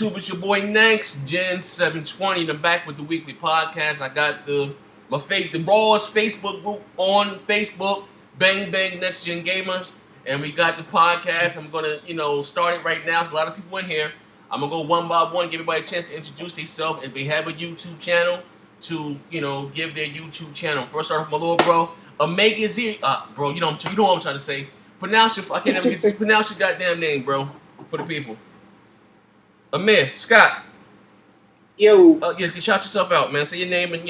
It's your boy Nxtgen 720. And I'm back with the weekly podcast. I got the rawest Facebook group on Facebook, Bang Bang Next Gen Gamers, and we got the podcast. I'm gonna start it right now. There's a lot of people in here. I'm gonna go one by one, give everybody a chance to introduce themselves. If they have a YouTube channel, to give their YouTube channel. First, start with my little bro, Omega Z. Bro, you know what I'm trying to say. Pronounce your. I can't never get pronounce your goddamn name, bro, for the people. Amir, Scott. Yo, Yeah, just shout yourself out, man. Say your name and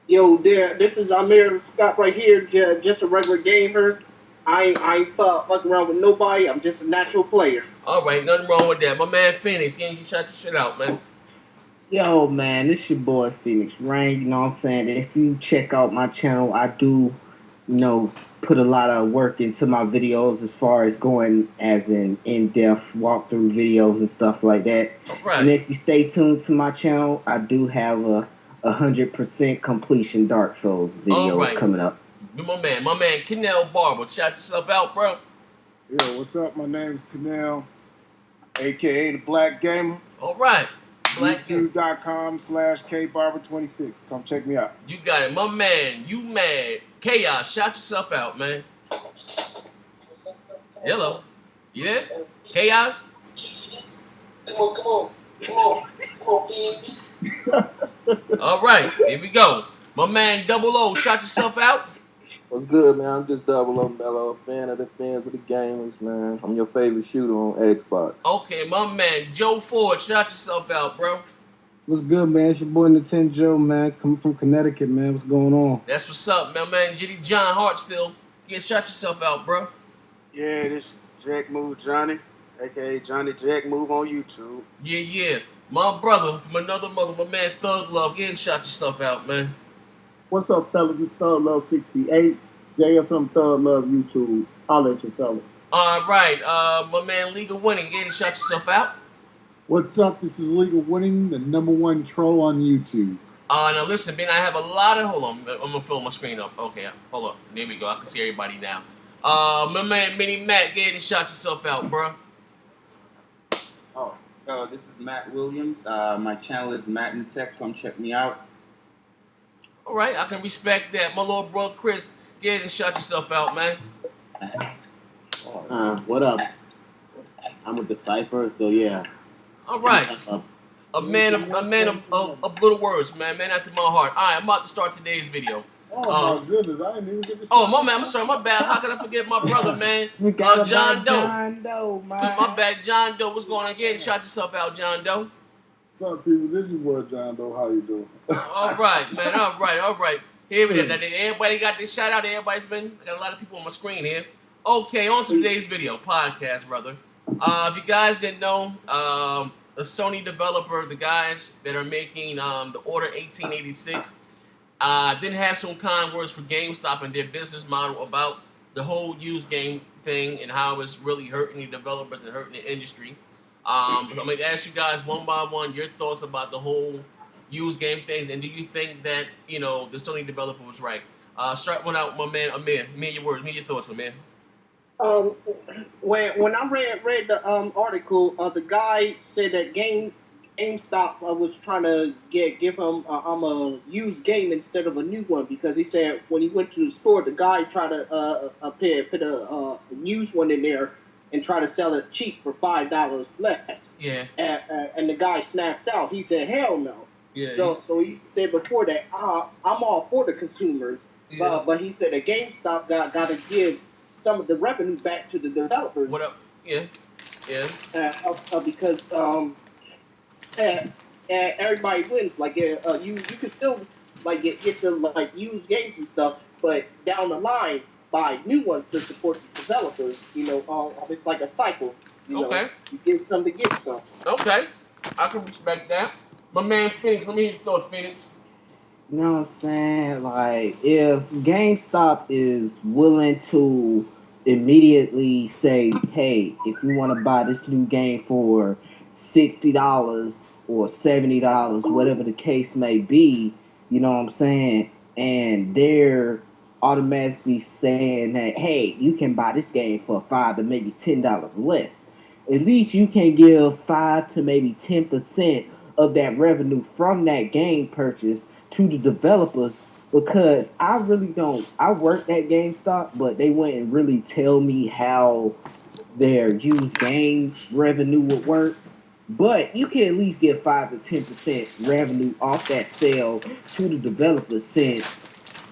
yo, there. This is Amir Scott right here. Just a regular gamer. I ain't fucking around with nobody. I'm just a natural player. All right, nothing wrong with that. My man Phoenix, you shout your shit out, man. Yo, man, this your boy Phoenix Rain. You know what I'm saying? If you check out my channel, I do, put a lot of work into my videos as far as going as in-depth walkthrough videos and stuff like that. All right. And if you stay tuned to my channel, I do have a 100% completion Dark Souls videos coming up. My man, Kennel Barber. Shout yourself out, bro. Yo, what's up? My name's Kennel, aka the Black Gamer. All right. YouTube.com/kbarber26. Come check me out. You got it. My man, you mad. Chaos, shout yourself out, man. Hello. Yeah? Chaos? Come on, All right, here we go. My man Double O, shout yourself out. What's good, man? I'm just Double O Mellow, a fan of the fans of the gamers, man. I'm your favorite shooter on Xbox. Okay, my man Joe Ford, shout yourself out, bro. What's good, man? It's your boy Nintendo, man. Coming from Connecticut, man. What's going on? That's what's up, man. Jitty John Hartsfield. Shout yourself out, bro. Yeah, this Jack Move Johnny, aka Johnny Jack Move on YouTube. Yeah. My brother from another mother, my man Thug Love. Shout yourself out, man. What's up, fellas? It's Thug Love 68. JFM Thug Love YouTube. Holla at you, fellas. All right, my man Legal Winning. Shout yourself out. What's up? This is Legal Winning, the #1 troll on YouTube. Now listen, Ben, I have a lot of. Hold on, I'm gonna fill my screen up. Okay, hold up. There we go. I can see everybody now. My man Mini Matt. Shout yourself out, bro. This is Matt Williams. My channel is Matt in Tech. Come check me out. All right, I can respect that. My little bro Chris, shout yourself out, man. What up? I'm a Decipher, so yeah. All right. A man of little words, man after my heart. All right, I'm about to start today's video. Oh my goodness, I didn't even get to. Oh my man, I'm sorry, my bad. How can I forget my brother, man? John Doe. John Doe, man. My bad, John Doe. What's going on? Shout yourself out, John Doe. What's up, people? This is what John Doe. How you doing? All right, man. All right. Here we go. Everybody got this shout out. I got a lot of people on my screen here. Okay, on to today's video podcast, brother. If you guys didn't know, a Sony developer, the guys that are making the Order 1886, didn't have some kind words for GameStop and their business model about the whole used game thing and how it's really hurting the developers and hurting the industry. I'm going to ask you guys one by one your thoughts about the whole used game thing, and do you think that the Sony developer was right? Start one out, my man Amir. Your thoughts, Amir. When I read the article, the guy said that GameStop was trying to give him a used game instead of a new one, because he said when he went to the store, the guy tried to put a used one in there and try to sell it cheap for $5 less. Yeah. And the guy snapped out. He said, "Hell no." Yeah. So he said before that, I'm all for the consumers, but he said that GameStop got to give some of the revenue back to the developers. What up? Yeah. Because everybody wins. Like you can still get the used games and stuff, but down the line buy new ones to support the developers. It's like a cycle. Okay. You get some to get some. Okay, I can respect that. My man Phoenix, let me hear your thoughts, Phoenix. You know what I'm saying? Like, if GameStop is willing to immediately say, hey, if you want to buy this new game for $60 or $70, whatever the case may be, you know what I'm saying? And they're automatically saying that, hey, you can buy this game for $5 to maybe $10 less. at least you can give 5 to maybe 10% of that revenue from that game purchase to the developers because I really don't. I worked at GameStop, but they wouldn't really tell me how their used game revenue would work. But you can at least get 5 to 10% revenue off that sale to the developers since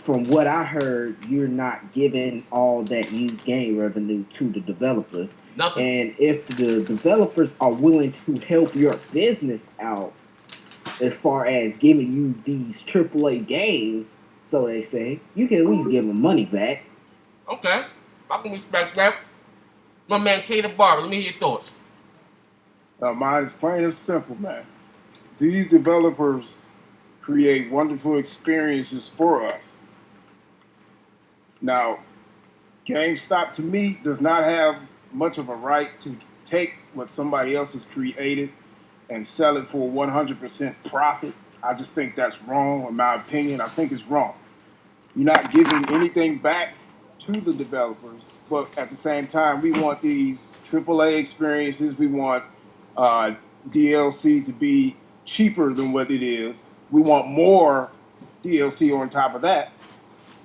from what I heard, you're not giving all that used game revenue to the developers. Nothing. And if the developers are willing to help your business out as far as giving you these AAA games, so they say, you can at least give them money back. Okay, I can respect that. My man K the Barber, let me hear your thoughts. Mine's plain and simple, man. These developers create wonderful experiences for us. Now, GameStop to me does not have much of a right to take what somebody else has created and sell it for 100% profit. I just think that's wrong, in my opinion. I think it's wrong. You're not giving anything back to the developers, but at the same time, we want these AAA experiences. We want DLC to be cheaper than what it is. We want more DLC on top of that,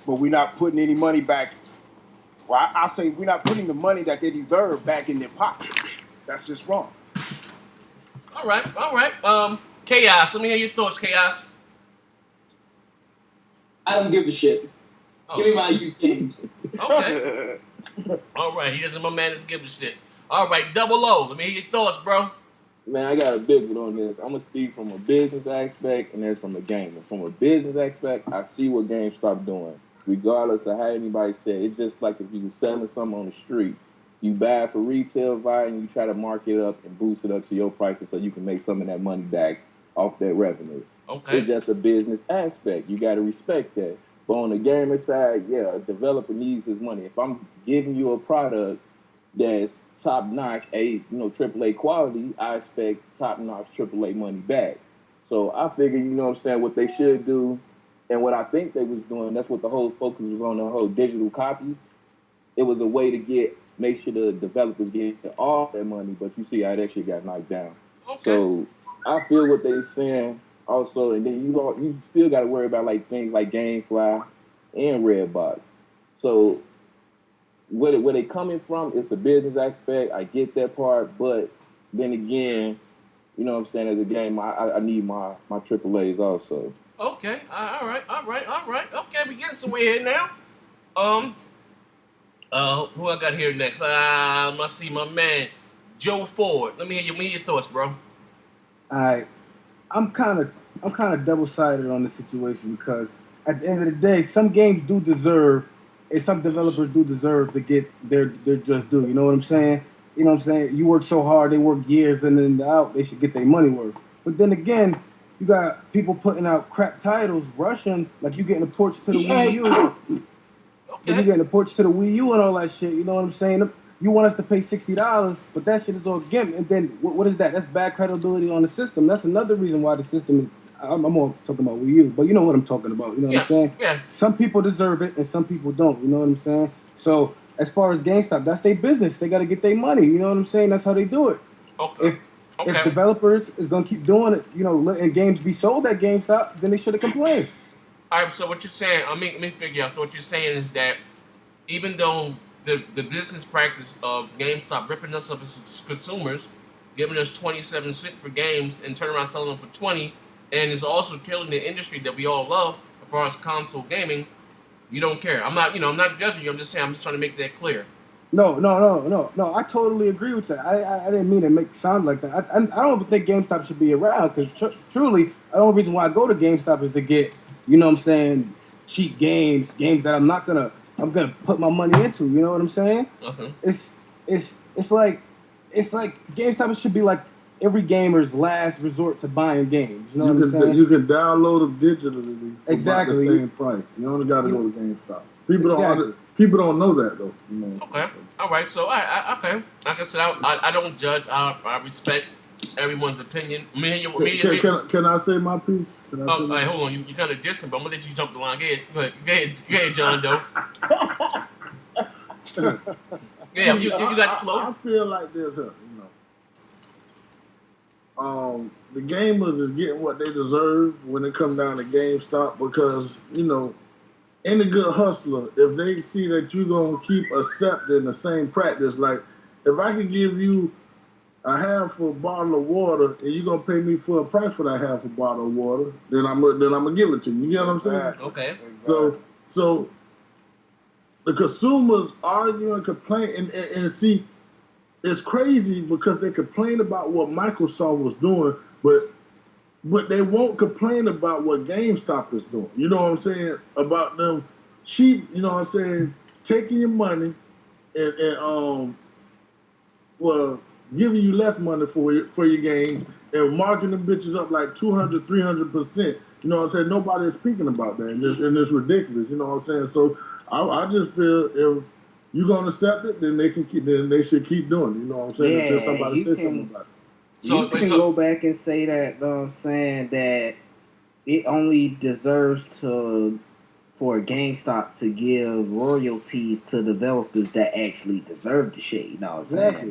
but we're not putting any money back. Well, I say we're not putting the money that they deserve back in their pocket. That's just wrong. All right. Chaos, let me hear your thoughts, Chaos. I don't give a shit. Oh. Give me my used games. Okay. All right, he doesn't my man to give a shit. All right, Double O, let me hear your thoughts, bro. Man, I got a big one on this. I'm gonna speak from a business aspect and then from a gamer. From a business aspect, I see what GameStop doing. Regardless of how anybody said, it's just like if you were selling something on the street. You buy it for retail value and you try to mark it up and boost it up to your prices so you can make some of that money back off that revenue. Okay. It's just a business aspect. You got to respect that. But on the gamer side, yeah, a developer needs his money. If I'm giving you a product that's top notch, AAA quality, I expect top notch AAA money back. So I figure, what I'm saying, what they should do, and what I think they was doing, that's what the whole focus was on, the whole digital copies. It was a way to make sure the developers get all their money, but you see how that shit got knocked down. Okay. So I feel what they're saying also, and then you still got to worry about like things like GameFly and Redbox. So where they coming from, it's a business aspect. I get that part, but then again, you know what I'm saying, as a game, I need my AAAs also. Okay, all right. Okay, we getting somewhere here now. Who I got here next? Let's see, my man, Joe Ford. Let me hear your thoughts, bro. Alright. I'm kind of double-sided on this situation because at the end of the day, some games do deserve, and some developers do deserve to get their just due. You know what I'm saying? You work so hard, they work years in and out, they should get their money worth. But then again, you got people putting out crap titles, rushing, like you getting the ports to the Wii U. Okay. You getting the ports to the Wii U and all that shit. You know what I'm saying? You want us to pay $60, but that shit is all gimmick. And then what is that? That's bad credibility on the system. That's another reason why the system is. I'm all talking about Wii U, but you know what I'm talking about. You know what I'm saying? Yeah. Some people deserve it and some people don't. You know what I'm saying? So as far as GameStop, that's their business. They got to get their money. You know what I'm saying? That's how they do it. Okay. If developers is gonna keep doing it, letting games be sold at GameStop, then they should have complained. All right. So what you're saying? Let me figure out. So what you're saying is that even though the business practice of GameStop ripping us up as consumers, giving us 27 cents for games and turn around selling them for 20, and is also killing the industry that we all love as far as console gaming, you don't care. I'm not judging you. I'm just saying. I'm just trying to make that clear. No. I totally agree with that. I didn't mean to sound like that. I don't even think GameStop should be around because truly, the only reason why I go to GameStop is to get, cheap games that I'm gonna put my money into. You know what I'm saying? Uh-huh. It's like GameStop should be like every gamer's last resort to buying games. You know what I'm saying? You can download them digitally for about the same price. You only got to go to GameStop. People don't know that though. Okay. All right. So okay. Like I said, I don't judge. I respect everyone's opinion. Can I say my piece? Hold on. You kind of distant, but I'm gonna let you jump the line. Go ahead, John Doe. Yeah, you got the flow. I feel like there's the gamers is getting what they deserve when it comes down to GameStop because, any good hustler, if they see that you're going to keep accepting the same practice, like if I can give you a half a bottle of water and you're going to pay me full price for that half a bottle of water, then I'm going to give it to you. You get what I'm saying? Okay. So the consumers argue and complain, and see, it's crazy because they complain about what Microsoft was doing, but they won't complain about what GameStop is doing. You know what I'm saying? About them cheap, taking your money and giving you less money for your game and marking them bitches up like 200, 300%. You know what I'm saying? Nobody is speaking about that, and it's ridiculous. You know what I'm saying? So I just feel if you're gonna accept it, then they should keep doing it. You know what I'm saying? Until somebody says something about it. You can go back and say that, that it only deserves for GameStop to give royalties to developers that actually deserve the shit. You know what I'm saying?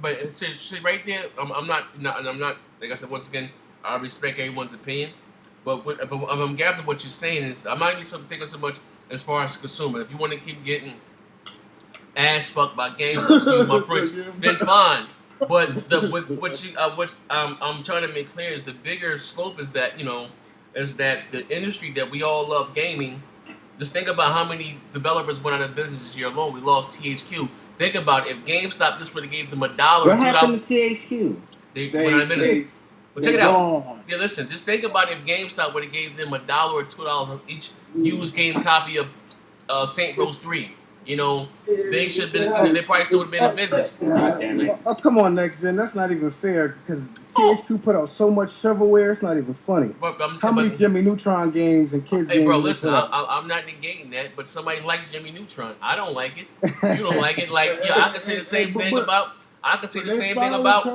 But see, right there, I'm not, like I said, once again, I respect everyone's opinion. But I'm gathering what you're saying is, I'm not even sort of taking so much as far as consumer. If you want to keep getting ass fucked by games, excuse my French, then fine. But what I'm trying to make clear is the bigger slope is that the industry that we all love, gaming. Just think about how many developers went out of business this year alone. We lost THQ. Think about if GameStop just would have gave them $1 or $2. What happened to THQ? They went out of business. Well, check it out. Yeah, listen. Just think about if GameStop would have gave them $1 or $2 on each used game copy of Saint Rose 3. They should have been. They probably still would have been in business. Oh, come on, Nxtgen. That's not even fair because THQ put out so much shovelware. It's not even funny. How many Jimmy Neutron games and kids games? Hey, bro, listen. I'm not negating that, but somebody likes Jimmy Neutron. I don't like it. You don't like it. I can say the same thing about. I can say the same thing about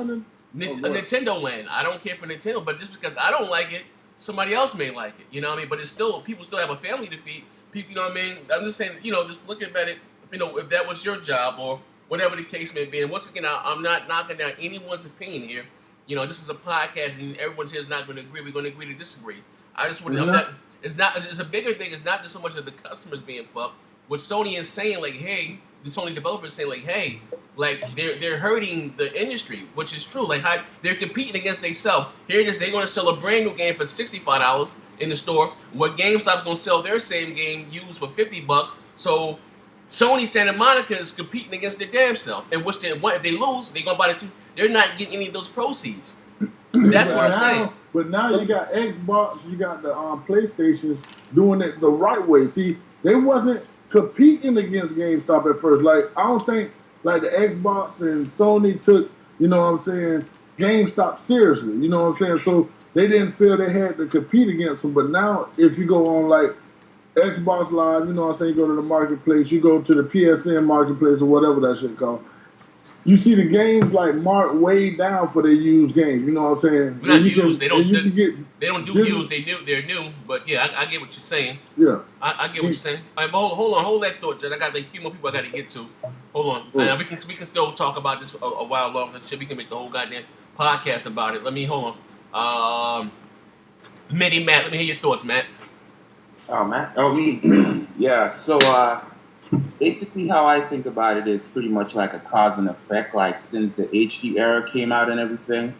Nintendo Land. I don't care for Nintendo, but just because I don't like it, somebody else may like it. You know what I mean? But it's still people still have a family to feed. People, you know what I mean? I'm just saying, just looking at it, if that was your job or whatever the case may be. And once again, I'm not knocking down anyone's opinion here. This is a podcast, and everyone here is not going to agree. We're going to agree to disagree. I just want to. It's a bigger thing. It's not just so much of the customers being fucked. What Sony is saying, like, hey, the Sony developers saying, like, hey, like they're hurting the industry, which is true. Like, they're competing against themselves. Here it is. They're going to sell a brand new game for $65 in the store. What GameStop's going to sell their same game used for $50. So Sony Santa Monica is competing against their damn self. And if they lose, they're going to buy the two. They're not getting any of those proceeds. That's what I'm saying. But now you got Xbox, you got the PlayStations doing it the right way. See, they wasn't competing against GameStop at first. Like, I don't think like the Xbox and Sony took, GameStop seriously. You know what I'm saying? So they didn't feel they had to compete against them. But now, if you go on like Xbox Live, you go to the marketplace, you go to the PSN marketplace or whatever that shit called. You see the games like marked way down for their used games. You know what I'm saying? Not used. They don't do used. They're new. But yeah, I get what you're saying. Yeah. I get what you're saying. All right, but hold that thought, Jed. I got like a few more people I got to get to. Hold on. We can still talk about this a while longer. Shit, we can make the whole goddamn podcast about it. Let me hold on. Matt, let me hear your thoughts, Matt. Oh, Matt. Oh, me. Yeah. So basically, how I think about it is pretty much like a cause and effect. Like since the HD era came out and everything,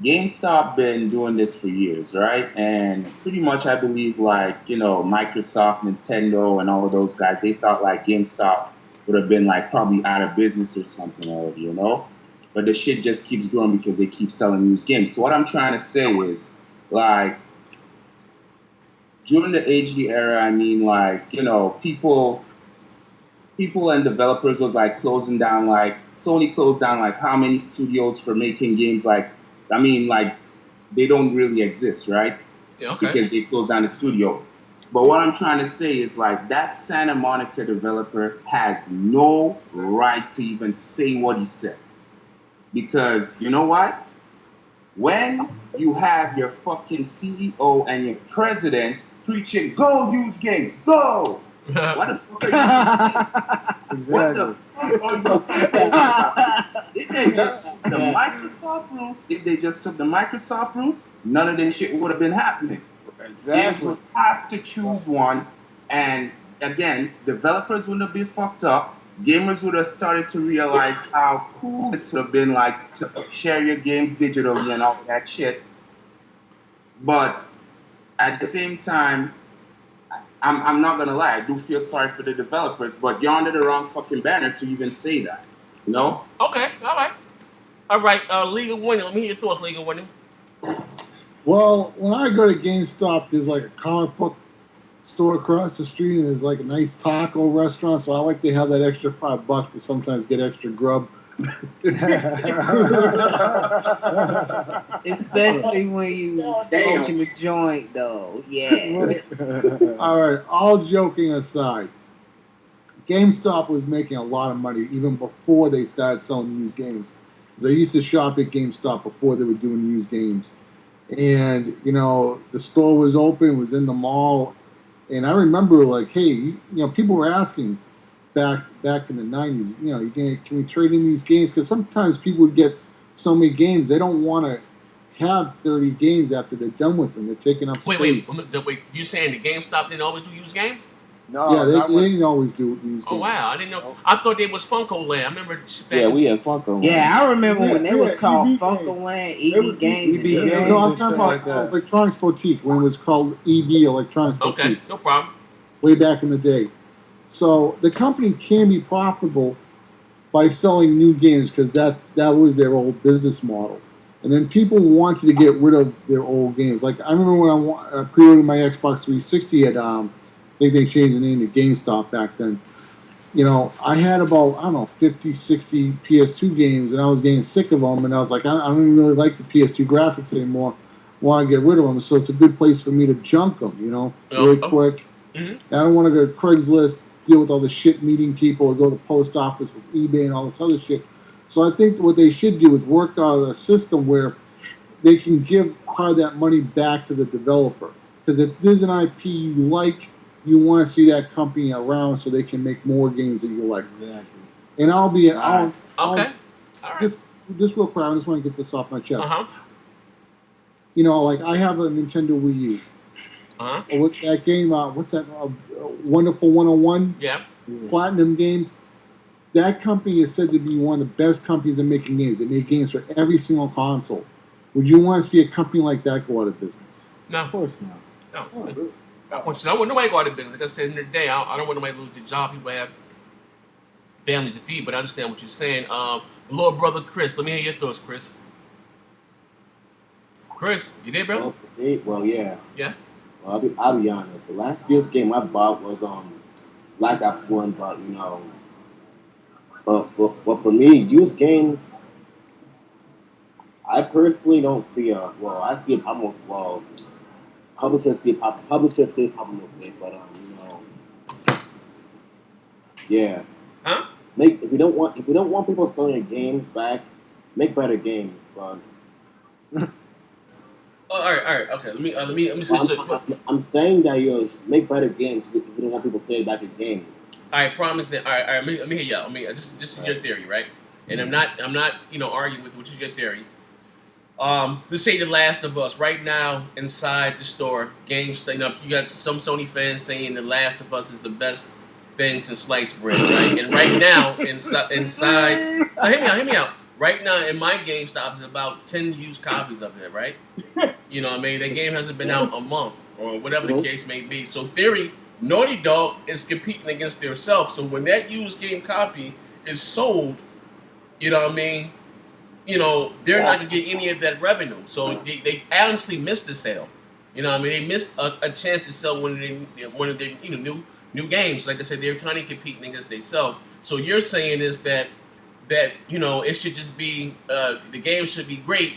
GameStop been doing this for years, right? And pretty much, I believe, like Microsoft, Nintendo, and all of those guys, they thought like GameStop would have been like probably out of business or something already, But the shit just keeps growing because they keep selling used games. So what I'm trying to say is, like, during the HD era, I mean, like, people and developers was like closing down, like Sony closed down like how many studios for making games, like, I mean, like they don't really exist, right? Yeah, okay. Because they closed down the studio. But what I'm trying to say is like that Santa Monica developer has no right to even say what he said. Because you know what? When you have your fucking CEO and your president preaching, go use games, go! What the fuck are you doing? What the Exactly. fuck are you talking about? If they just took the Microsoft route, none of this shit would have been happening. Games Exactly. would have to choose one, and again, developers wouldn't have been fucked up. Gamers would have started to realize how cool this would have been, like to share your games digitally and all that shit. But at the same time, I'm not gonna lie, I do feel sorry for the developers, but you're under the wrong fucking banner to even say that. You know? Okay, all right. League of Winning. Let me hear your thoughts, League of Winning. Well, when I go to GameStop, there's like a comic book store across the street, and there's like a nice taco restaurant. So I like to have that extra $5 to sometimes get extra grub. Especially when you smoking the joint, though. Yeah. All right, all joking aside, GameStop was making a lot of money even before they started selling used games. 'Cause I used to shop at GameStop before they were doing used games. And, you know, the store was open, was in the mall. And I remember, like, hey, people were asking back in the 90s, can we trade in these games? Because sometimes people would get so many games, they don't want to have 30 games after they're done with them. They're taking up space. Wait. You saying the GameStop didn't always do used games? No, Yeah, they didn't always do these Oh games. wow, I didn't know. I thought they was Funko Land. I remember. Yeah, we had Funko Land. Yeah, I remember when they was called EB Funko Land, It EB was Games. EB and Games. No, I'm and talking shit about like that. Electronics Boutique when it was called EB Electronics Okay, Boutique no problem. way back in the day. So the company can be profitable by selling new games because that was their old business model. And then people wanted to get rid of their old games. Like I remember when I pre-ordered my Xbox 360 at I think they changed the name to GameStop back then. I had about, I don't know, 50, 60 PS2 games, and I was getting sick of them, and I was like, I don't even really like the PS2 graphics anymore. I want to get rid of them, so it's a good place for me to junk them, really quick. Mm-hmm. I don't want to go to Craigslist, deal with all the shit meeting people, or go to the post office with eBay and all this other shit. So I think what they should do is work out a system where they can give part of that money back to the developer. Because if there's an IP you like, you want to see that company around so they can make more games that you like. Exactly. And Okay. All right. Just real quick, I just want to get this off my chest. Uh-huh. Like I have a Nintendo Wii U. Uh-huh. With that game, what's that? Wonderful 101? Yeah. Platinum Games. That company is said to be one of the best companies in making games. They make games for every single console. Would you want to see a company like that go out of business? No. Of course not. No. I want nobody go out of business. Like I said in the day, I don't want nobody to lose their job. People have families to feed, but I understand what you're saying. Little brother Chris, let me hear your thoughts, Chris. Chris, you there, bro? Well, yeah. Yeah. Well, I'll be honest. The last used game I bought was Black Ops 1, but but for me, used games, I personally don't see I see a problem with, publishers see a problem with it, but yeah. Huh? If you don't want people selling their games back, make better games, but. Oh, all right, okay. Let me see. I'm saying that you make better games if you don't want people playing back your games. All right, promise it. All right. Let me hear y'all. This is your theory, right? And I'm not arguing with which is your theory. Let's say The Last of Us right now inside the store, GameStop. You got some Sony fans saying The Last of Us is the best thing since sliced bread, right? And right now inside, hear me out. Right now in my GameStop is about 10 used copies of it, right? You know what I mean? That game hasn't been out a month or whatever the case may be. So theory, Naughty Dog is competing against themselves. So when that used game copy is sold, you know what I mean? They're not going to get any of that revenue. So they honestly missed the sale. You know what I mean? They missed a chance to sell one of their new games. Like I said, they're kind of competing against themselves. So you're saying is that it should just be the game should be great,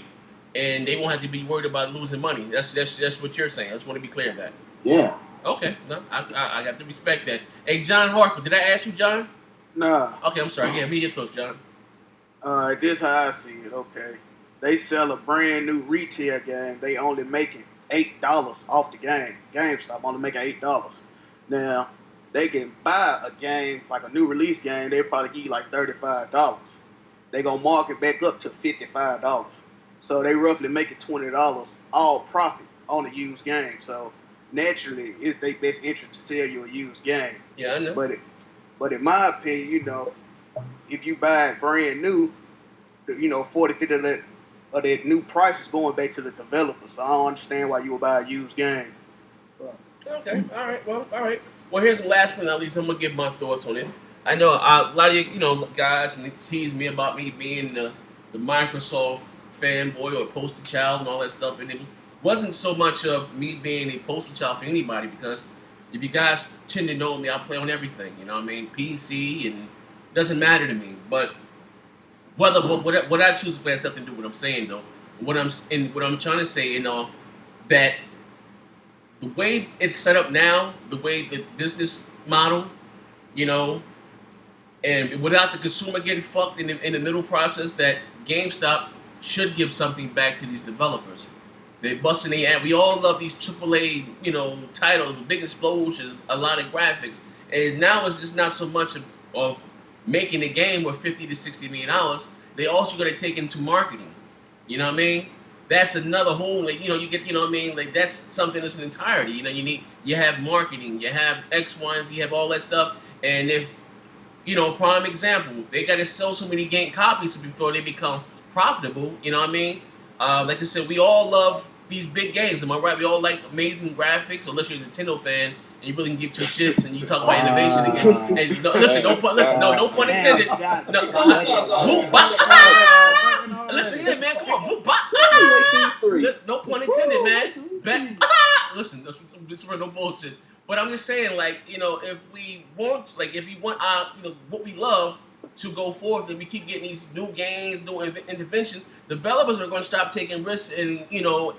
and they won't have to be worried about losing money. That's what you're saying. I just want to be clear of that. Yeah. Okay. No, I got to respect that. Hey, John Hartford, did I ask you, John? Nah. Okay, I'm sorry. Yeah, me your thoughts, John. This how I see it. Okay, they sell a brand new retail game. They only making $8 off the game. GameStop only making $8. Now, they can buy a game, like a new release game, they probably give you like $35. They gonna mark it back up to $55. So they roughly make it $20 all profit on a used game. So naturally, it's their best interest to sell you a used game. Yeah, I know. But in my opinion, if you buy it brand new, 40, 50 of that new price is going back to the developer. So I don't understand why you would buy a used game. Okay, all right. Well, here's the last one. At least I'm gonna give my thoughts on it. I know a lot of you, guys, and they tease me about me being the Microsoft fanboy or poster child and all that stuff, and it wasn't so much of me being a poster child for anybody because if you guys tend to know me, I play on everything. You know what I mean? PC and it doesn't matter to me. But what I choose to play has nothing to do with what I'm saying though. What I'm trying to say, that the way it's set up now, the way the business model, and without the consumer getting fucked in the middle process, that GameStop should give something back to these developers. They're busting their ass. We all love these AAA, titles with big explosions, a lot of graphics, and now it's just not so much of making a game worth $50 to $60 million. They also got to take into marketing. You know what I mean? That's another whole, you get, that's something that's an entirety. You have marketing, you have X, Y, and Z, you have all that stuff. And if, prime example, they got to sell so many game copies before they become profitable. You know what I mean? Like I said, we all love these big games. Am I right? We all like amazing graphics, unless you're a Nintendo fan and you really can give two shits and you talk about innovation again. And no pun intended. Listen here, man. Come on, boop bop. No pun intended, man. Listen, this is no bullshit. But I'm just saying, if we want, if you want what we love to go forth, and we keep getting these new games, new intervention, developers are going to stop taking risks and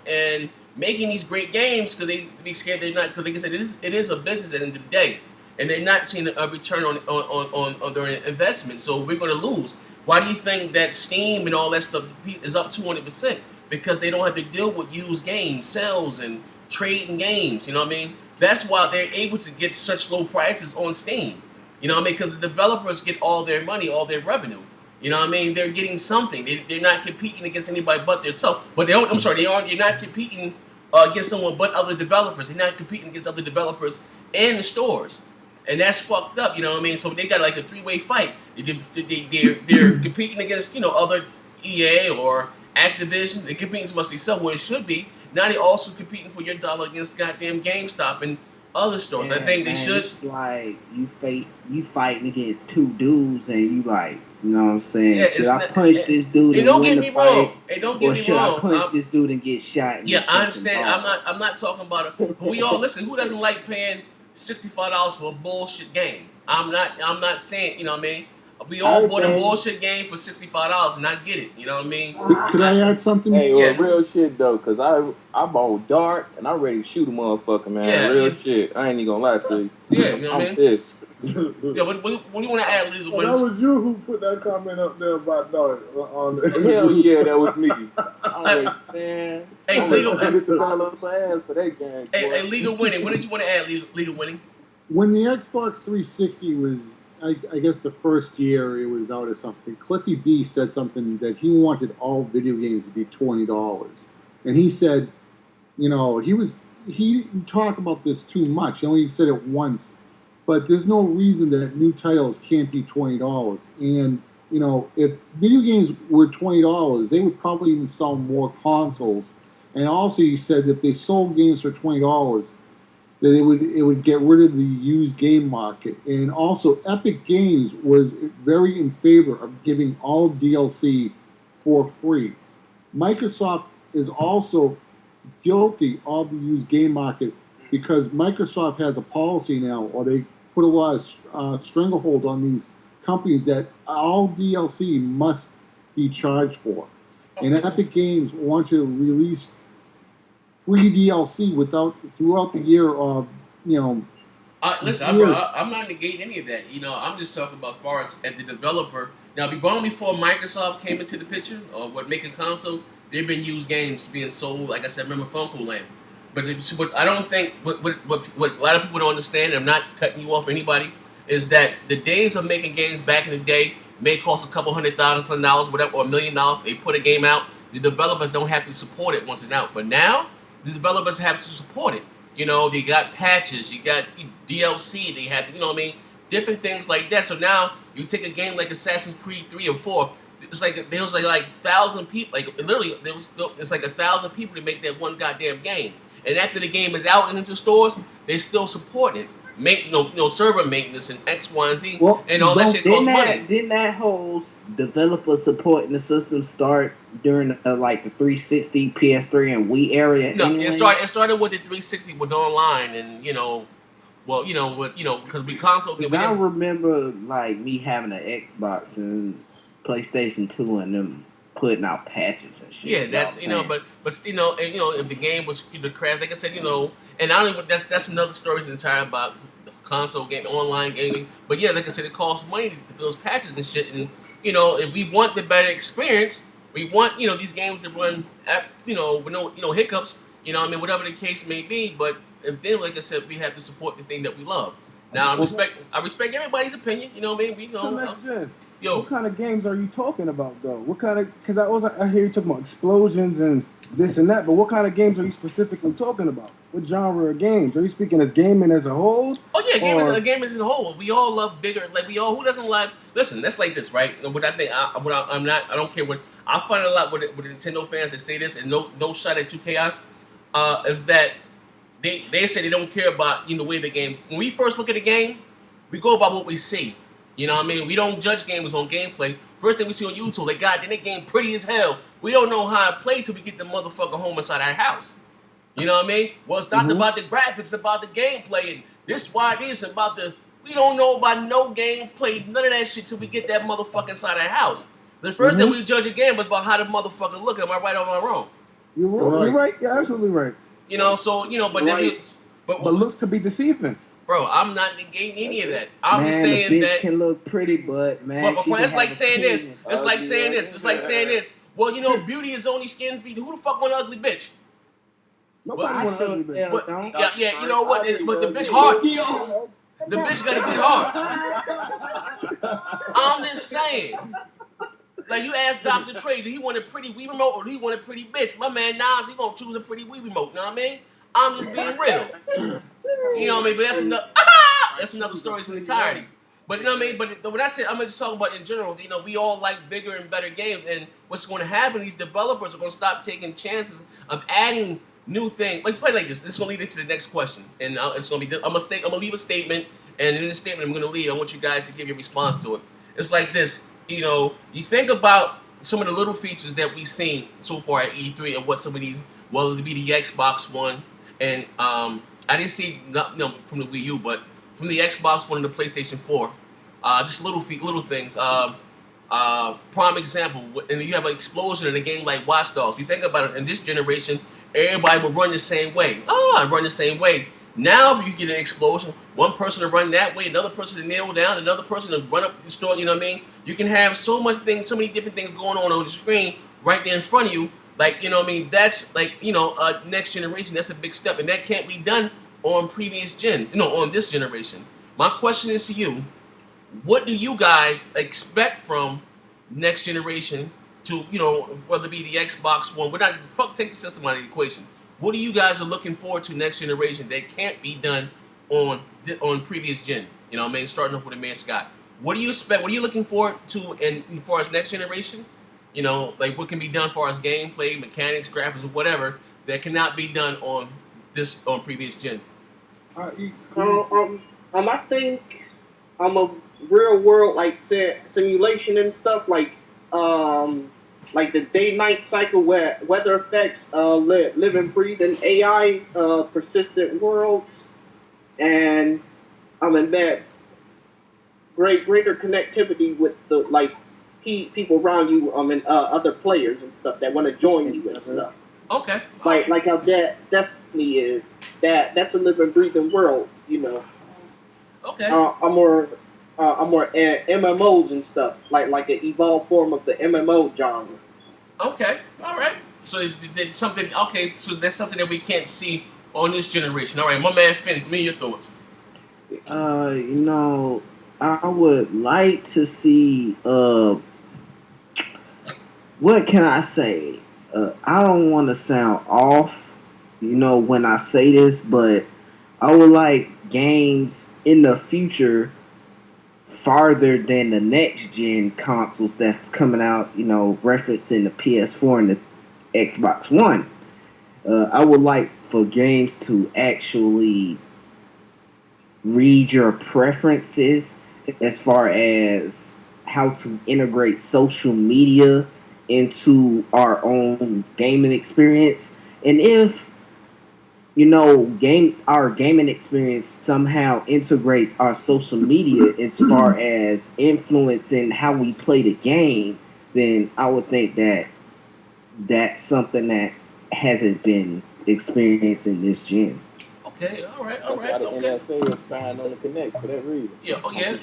and making these great games because they be scared they're not, because like I said, it is a business at the end of the day, and they're not seeing a return on their investment. So we're going to lose. Why do you think that Steam and all that stuff is up 200%? Because they don't have to deal with used games, sales, and trading games. You know what I mean? That's why they're able to get such low prices on Steam. You know what I mean? Because the developers get all their money, all their revenue. You know what I mean? They're getting something. They're not competing against anybody but themselves. But they don't. I'm sorry. You're not competing against someone but other developers. They're not competing against other developers and the stores. And that's fucked up. You know what I mean? So they got like a three-way fight. They're competing against other EA or Activision. They're competing against themselves where it should be. Now they're also competing for your dollar against goddamn GameStop and other stores. I think they should. It's like you fighting against two dudes and you like, you know what I'm saying? Yeah, should I punch this dude and don't win get the me fight? wrong. Hey, don't get or me should wrong. I punch this dude and get shot? And Yeah, I understand. I'm not talking about it. We all listen. Who doesn't like paying $65 for a bullshit game? I'm not saying. You know what I mean? We all bought a bullshit game for $65 and I get it. You know what I mean? Could I add something? Hey, real shit though, cause I'm on Dart and I'm ready to shoot a motherfucker, man. Yeah, real shit. I ain't even gonna lie to you. Yeah, you know what I I'm mean? pissed. Yeah, what do you want to add, Lisa? Well, that was you who put that comment up there about Dart on Hell yeah, that was me. I'm ready, man. Hey, legal. For that game. Hey, legal winning. What did you want to add, legal winning? When the Xbox 360 was, I guess the first year it was out or something, Cliffy B said something that he wanted all video games to be $20. And he said, he didn't talk about this too much. He only said it once. But there's no reason that new titles can't be $20. And, if video games were $20, they would probably even sell more consoles. And also he said that if they sold games for $20, that it would get rid of the used game market. And also Epic Games was very in favor of giving all DLC for free. Microsoft is also guilty of the used game market because Microsoft has a policy now, or they put a lot of stranglehold on these companies that all DLC must be charged for. And Epic Games want to release free DLC throughout the year of, Listen, I'm not negating any of that. I'm just talking about as far as the developer. Now, long before Microsoft came into the picture, or making console, there've been used games being sold. Like I said, remember Funko Land. But what I don't think what a lot of people don't understand, and I'm not cutting you off anybody, is that the days of making games back in the day may cost a couple $100,000, whatever, or $1,000,000. They put a game out, the developers don't have to support it once it's out. But now the developers have to support it. You know, they got patches, you got DLC, they have, you know what I mean, different things like that. So now you take a game like Assassin's Creed 3 or 4. It's like there was like 1,000 people, like literally it's like 1,000 people to make that one goddamn game. And after the game is out and into stores, they still support it. Make server maintenance and X, Y, and Z, Well, and all that shit costs money. Didn't that whole developer supporting the system start during like the 360, PS3, and Wii area? No, anyway? it started with the 360 with online, and because we console. Because I remember like me having an Xbox and PlayStation 2 and them putting out patches and shit. Yeah, that's but if the game was crash, like I said, and I don't even that's another story entirely about console game, online gaming. But yeah, like I said, it costs money to those patches and shit. And if we want the better experience, we want these games to run with no hiccups. Whatever the case may be. But then, like I said, we have to support the thing that we love. Now, I respect everybody's opinion. We know. Yo, what kind of games are you talking about, though? What kind of? Because I hear you talking about explosions and this and that, but what kind of games are you specifically talking about? What genre of games? Are you speaking as gaming as a whole? Oh yeah, gaming as a whole. We all love bigger. Like who doesn't like? Listen, that's like this, right? What I think, I don't care what. I find a lot with Nintendo fans that say this, and no shot at 2Chaos, is that they say they don't care about the way the game. When we first look at a game, we go about what we see. You know what I mean? We don't judge gamers on gameplay. First thing we see on YouTube, like, God, that game pretty as hell. We don't know how it plays till we get the motherfucker home inside our house. You know what I mean? Well, it's not about the graphics, it's about the gameplay. And this why it is about we don't know about no gameplay, none of that shit till we get that motherfucker inside our house. The first thing we judge a game is about how the motherfucker look. Am I right or am I wrong? You're right. You're absolutely right. But looks could be deceiving. Bro, I'm not negating any of that. I'm just saying the bitch that can look pretty, but man, it's like saying this. It's like saying this. It's like saying this. Well, beauty is only skin feet. Who the fuck want an ugly bitch? Nobody want an ugly bitch. Yeah, you know what? But the bitch hard. The bitch got to get hard. I'm just saying. Like you asked Dr. Trey, did he want a pretty Wii remote or did he want a pretty bitch? My man Nas, he gonna choose a pretty Wii remote. You know what I mean? I'm just being real. You know what I mean? But that's another story in entirety. But you know what I mean? But what I said, I'm just talking about in general. We all like bigger and better games, and what's going to happen? These developers are going to stop taking chances of adding new things. Like play like this. This is going to lead into the next question, and it's going to be. I'm gonna leave a statement, and in the statement I'm going to leave. I want you guys to give your response to it. It's like this. You think about some of the little features that we've seen so far at E3, and what some of these, whether it be the Xbox One, and I didn't see from the Wii U, but from the Xbox One and the PlayStation 4, just little things. Prime example, and you have an explosion in a game like Watch Dogs. You think about it, in this generation, everybody would run the same way. Run the same way. Now, if you get an explosion, one person to run that way, another person to kneel down, another person to run up the store. You know what I mean? You can have so many different things going on the screen right there in front of you. Like, you know what I mean? That's like, next generation, that's a big step. And that can't be done on previous gen, on this generation. My question is to you, what do you guys expect from next generation to, whether it be the Xbox One, take the system out of the equation. What do you guys are looking forward to next generation that can't be done on previous gen? You know what I mean? Starting off with a man Scott. What do you expect? What are you looking forward to as far as next generation? What can be done as far as gameplay, mechanics, graphics, or whatever that cannot be done on previous gen. I think a real world simulation and stuff like the day-night cycle, where weather effects, live and breathe in AI, persistent worlds, and that greater connectivity with the people around you, and other players and stuff that want to join you and stuff. Okay. Like how Destiny is. That's a living, breathing world, Okay. I'm more MMOs and stuff, like an evolved form of the MMO genre. Okay. All right. So that's something. Okay. So that's something that we can't see on this generation? All right, my man Phoenix, me your thoughts. I would like to see what can I say? I don't want to sound off, when I say this, but I would like games in the future farther than the next gen consoles that's coming out, referencing the PS4 and the Xbox One. I would like for games to actually read your preferences as far as how to integrate social media into our own gaming experience. And if our gaming experience somehow integrates our social media as far as influencing how we play the game, then I would think that that's something that hasn't been experienced in this gen. Okay, all right, The okay. NSA is spying on the Connect for that reason. Yeah, well, the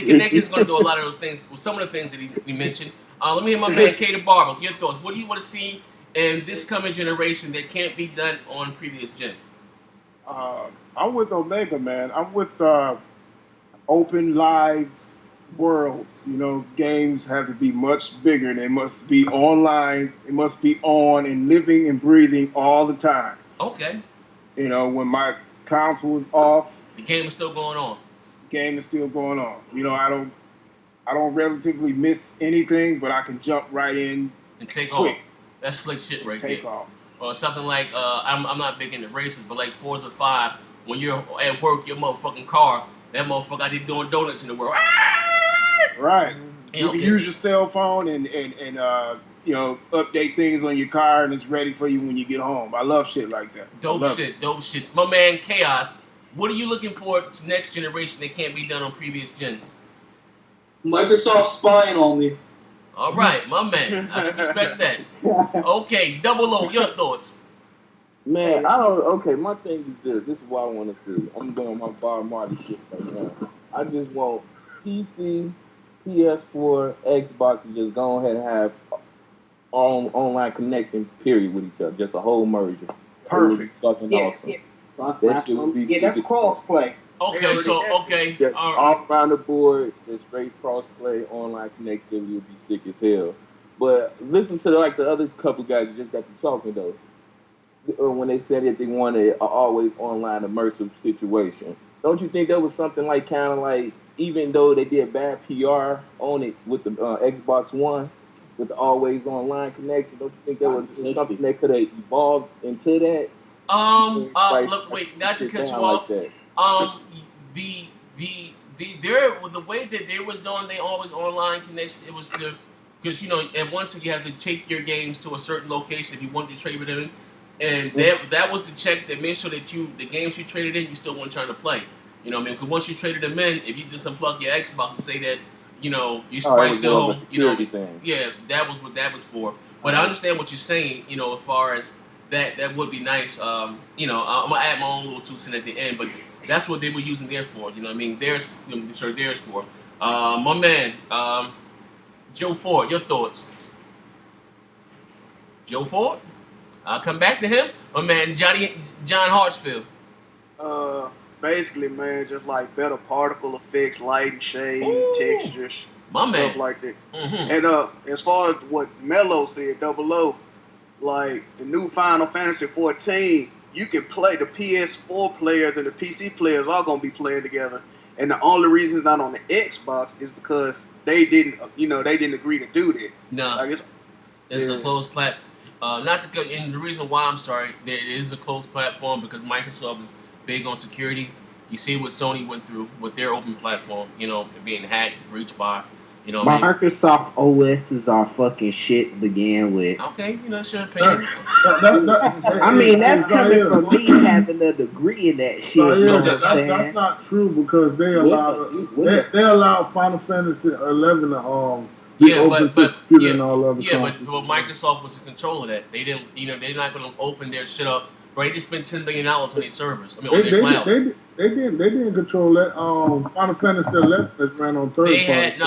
Connect is going to do a lot of those things. Well, some of the things that he mentioned. Let me hear my man Kato Barber. Your thoughts. What do you want to see in this coming generation that can't be done on previous gen? I'm with Omega, man. I'm with open live worlds. Games have to be much bigger. They must be online. It must be on and living and breathing all the time. Okay. When my console is off, the game is still going on. Game is still going on. I don't relatively miss anything, but I can jump right in and take quick. off. That's slick shit right there. Take off. Or something like I'm not big into races, but like Forza 5, when you're at work, your motherfucking car, that motherfucker out there doing donuts in the world. Right. You can use your cell phone and update things on your car, and it's ready for you when you get home. I love shit like that. Dope shit. My man Chaos, what are you looking for to next generation that can't be done on previous gen? Microsoft spying on me. All right, my man. I can respect that. Okay, Double O, your thoughts. Man, okay, my thing is this. This is what I want to see. I'm doing my Bob Marley shit right now. I just want PC, PS4, Xbox to just go ahead and have online connection, period, with each other. Just a whole merger. Perfect. Fucking awesome. Yeah, that's cross-play. Okay, just all around the board, just straight cross-play, online connectivity would be sick as hell. But listen to the other couple guys that just got to talking though. When they said that they wanted an always online immersive situation, don't you think that was something like kind of like, even though they did bad PR on it with the Xbox One, with the always online connection, don't you think that was something that could have evolved into that? Look, wait, not to cut you off. The way that they was doing their always online connection, it was because at one time you had to take your games to a certain location if you wanted to trade with them, and that was the check that made sure that the games you traded in, you still weren't trying to play. You know what I mean? Because once you traded them in, if you just unplug your Xbox and say that, you're probably still home. Yeah, that was what that was for. But I understand what you're saying. As far as that would be nice. I'm gonna add my own little 2 cents at the end, but that's what they were using there for. You know what I mean? Theirs for. My man, Joe Ford, your thoughts? Joe Ford? I'll come back to him. My man, John Hartsfield. Basically, man, just like better particle effects, light and shade, textures, stuff like that. Mm-hmm. And as far as what Mello said, Double O, like the new Final Fantasy 14, you can play the PS4 players and the PC players are gonna be playing together. And the only reason it's not on the Xbox is because they didn't agree to do that. No, like it's a closed platform. And the reason why I'm sorry, there is a closed platform because Microsoft is big on security. You see what Sony went through with their open platform, being hacked, breached by, Microsoft OSs are fucking shit to begin with. Okay, that's your opinion. I mean, that's coming from me having a degree in that shit. That's not true because they allow Final Fantasy 11 to but Microsoft was in control of that. They didn't, they're not going to open their shit up. Right, they just spent $10 billion on their servers. On their cloud. They didn't control that. Final Fantasy 11 that ran on third. They had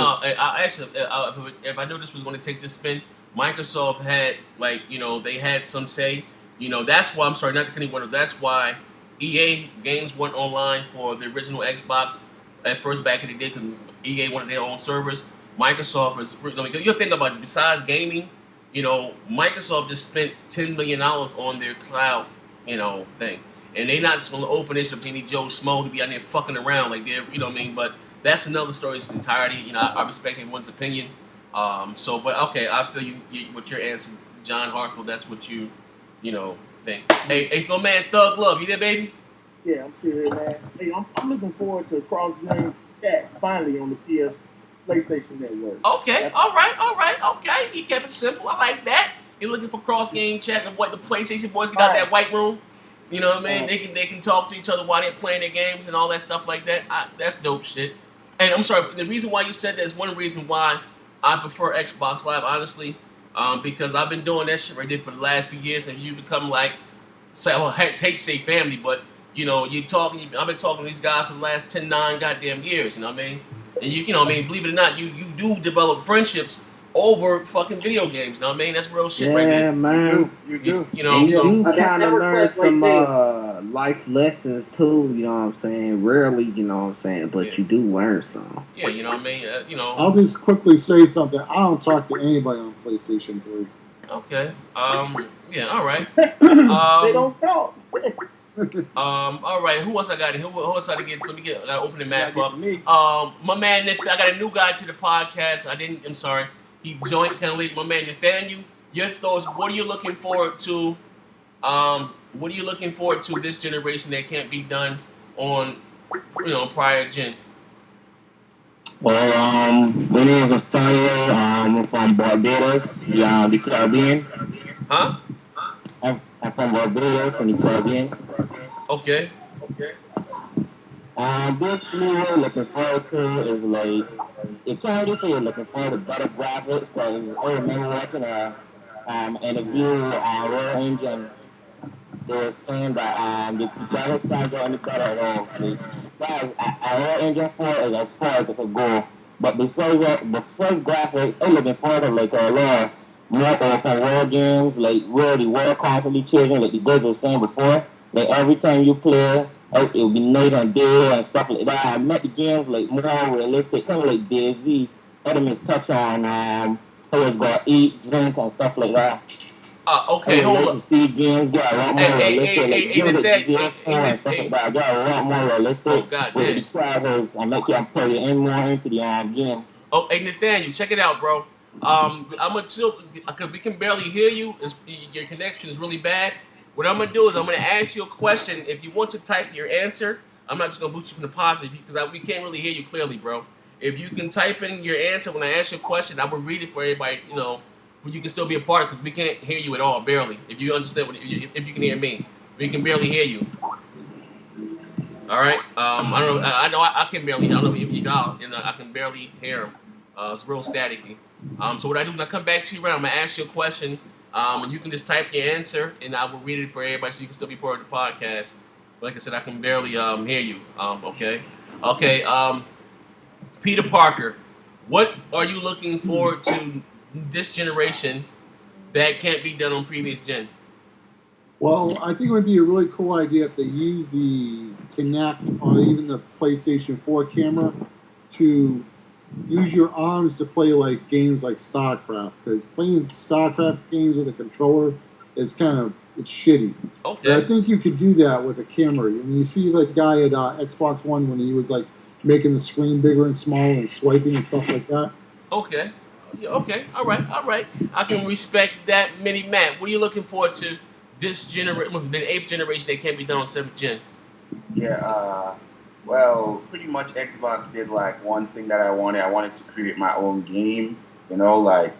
if I knew this was going to take this spin, Microsoft had they had some say You know, that's why I'm sorry, not the Kenny Wonder. That's why EA games went online for the original Xbox at first back in the day because EA wanted their own servers. Microsoft is. I mean, you think about it. Besides gaming, you know, Microsoft just spent $10 million on their cloud, you know, thing, and they're not just going to open this up to any Joe Schmo to be out there fucking around like they're, you know what I mean? But that's another story's entirety. You know, I respect everyone's opinion. But okay, I feel you with your answer, John Hartfield. That's what you know, think. Hey, Phil, man, Thug Love, you there, baby? Yeah, I'm sure, man. Hey, I'm looking forward to Cross Game Chat finally on the PlayStation Network. Okay, all right, okay. He kept it simple. I like that. You're looking for cross game chat and what the PlayStation boys get out that white room. You know what I mean? They can talk to each other while they're playing their games and all that stuff like that. That's dope shit. And I'm sorry, the reason why you said that is one reason why I prefer Xbox Live, honestly, because I've been doing that shit right there for the last few years, and you become like, hate to say family, but you know, I've been talking to these guys for the last 9 goddamn years. You know what I mean? And you know what I mean? Believe it or not, you do develop friendships over fucking video games. You know what I mean? That's real shit right there. Yeah, man. You do. You know, And so you kind of learn right some there. life lessons too. You know what I'm saying? Rarely, you know what I'm saying, but you do learn some. yeah, you know what I mean? You know. I'll just quickly say something. I don't talk to anybody on PlayStation 3. Okay. Yeah. All right. They don't talk. All right. Who else I got? Who else I got to get? So let me get. I got to open the map up. Me. My man, I got a new guy to the podcast. I'm sorry. He joined kind of late. My man Nathaniel. Your thoughts? What are you looking forward to? What are you looking forward to this generation that can't be done on, you know, prior gen? Well, my name is Asayo. I'm from Barbados, the Caribbean. Huh? I'm from Barbados in the Caribbean. Okay. Basically, what I'm looking forward to is like, you can't really say you're looking forward to better graphics, because I remember watching an interview on Royal Engine. They were saying that the graphics can't get any better at all. Like, Royal Engine 4 is as far as it could go. But besides graphics, I'm looking forward to like a lot more open world games, like where the world constantly changing, like the guys were saying before. Like every time you play, it'll be night and day and stuff like that. I met the games like more realistic, kind of like DayZ. Elements touch on how it's gonna eat, drink, and stuff like that. Okay, hold up. See games get a lot more realistic. Like games like GTA 4 and stuff like that get a lot more realistic. Oh, God with damn. the characters and make you play in more into the game. Oh, hey Nathaniel, check it out, bro. I'm gonna chill because we can barely hear you. Your connection is really bad. What I'm gonna do is I'm gonna ask you a question. If you want to type your answer, I'm not just gonna boot you from the positive because we can't really hear you clearly, bro. If you can type in your answer when I ask you a question, I will read it for everybody. You know, but you can still be a part because we can't hear you at all, barely. If you understand if you can hear me, we can barely hear you. All right. I don't know. I know I can barely. I don't know if you got. You know, I can barely hear him. It's real staticky. So what I do when I come back to you around, I'm gonna ask you a question. And you can just type your answer, and I will read it for everybody, so you can still be part of the podcast. But like I said, I can barely hear you. Okay. Peter Parker, what are you looking forward to this generation that can't be done on previous gen? Well, I think it would be a really cool idea if they use the Kinect or even the PlayStation 4 camera to use your arms to play like games like StarCraft. Because playing StarCraft games with a controller is it's shitty. Okay. But I think you could do that with a camera. I mean, you see like guy at Xbox One when he was like making the screen bigger and smaller and swiping and stuff like that. Okay. Yeah, okay. All right. I can respect that, Mini Matt. What are you looking forward to this generation, the 8th generation that can't be done on 7th gen? Yeah, well, pretty much Xbox did like one thing that I wanted. I wanted to create my own game, you know, like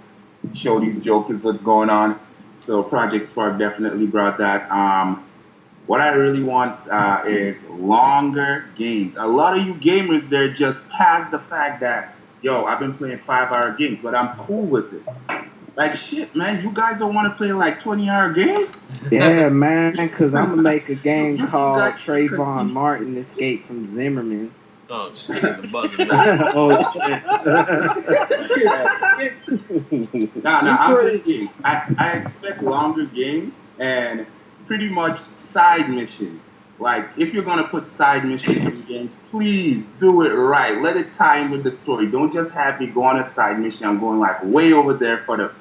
show these jokers what's going on. So Project Spark definitely brought that. What I really want is longer games. A lot of you gamers, they're just past the fact that, yo, I've been playing 5-hour games, but I'm cool with it. Like, shit, man, you guys don't want to play like 20-hour games? Yeah, man, because I'm going to make a game called Trayvon Martin Escape from Zimmerman. Oh, shit, the bugging, man. I'm just saying, I expect longer games, and pretty much side missions. Like, if you're gonna put side missions in games, please do it right. Let it tie in with the story. Don't just have me go on a side mission. I'm going like way over there for the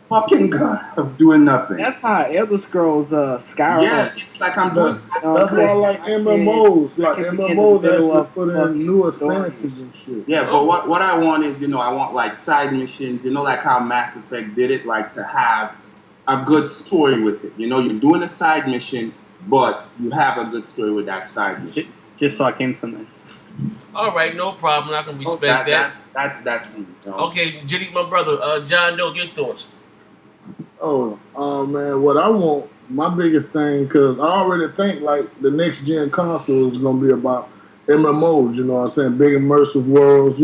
fucking god of doing nothing. That's how Elder Scrolls Skyrim. Yeah, it's like I'm doing. That's why I like MMOs. Like MMOs actually put in new expansions and shit. Yeah, but what I want is, I want like side missions, like how Mass Effect did it, like to have a good story with it. You're doing a side mission, but you have a good story with that side mission. Just like Infamous. All right, no problem. I can respect that. That's Okay, Jitty, my brother. John Doe, your thoughts? Oh man, what I want, my biggest thing, because I already think like the next gen console is gonna be about MMOs. You know what I'm saying? Big immersive worlds.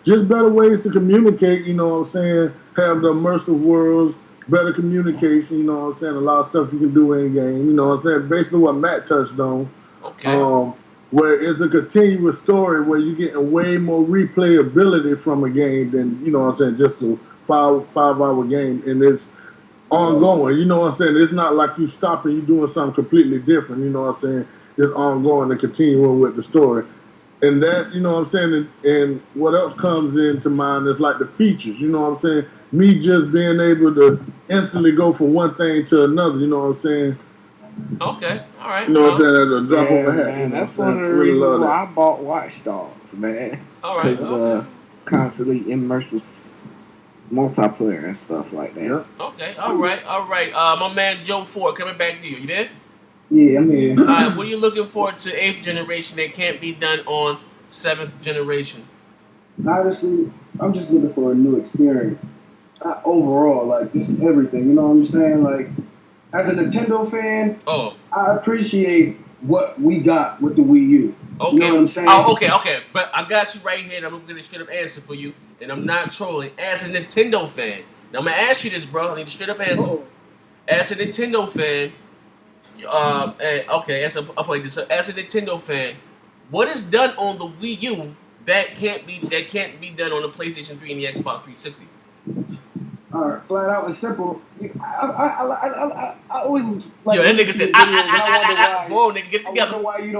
Just better ways to communicate. You know what I'm saying? Have the immersive worlds, better communication. You know what I'm saying? A lot of stuff you can do in game. You know what I'm saying? Basically what Matt touched on. Okay. Where it's a continuous story where you're getting way more replayability from a game than, you know what I'm saying, just a five-hour game, and it's ongoing. You know what I'm saying? It's not like you stop and you're doing something completely different. You know what I'm saying? It's ongoing and continuing with the story. And that, you know what I'm saying? And what else comes into mind is like the features. You know what I'm saying? Me just being able to instantly go from one thing to another. You know what I'm saying? Okay, all right. You know what I'm saying? At the drop of a hat. Man, You know that's what I'm one of saying? the Really reasons love why that. I bought Watch Dogs, man. All right. Because constantly immersive multiplayer and stuff like that. Yep. Okay, all right. My man Joe Ford, coming back to you. You there? Yeah, I'm here. All right, what are you looking forward to 8th generation that can't be done on 7th generation? Honestly, I'm just looking for a new experience. Overall, like just everything. You know what I'm saying? Like, as a Nintendo fan, I appreciate what we got with the Wii U. Okay. You know what I'm saying? Oh, okay. But I got you right here, and I'm gonna get a straight up answer for you, and I'm not trolling. As a Nintendo fan, now I'm gonna ask you this, bro. I need a straight up answer. As a Nintendo fan, I'll play this. As a Nintendo fan, what is done on the Wii U that can't be done on the PlayStation 3 and the Xbox 360? All right, flat out and simple. I always like. Yo, that nigga said, whoa, nigga, get it together. I wonder why you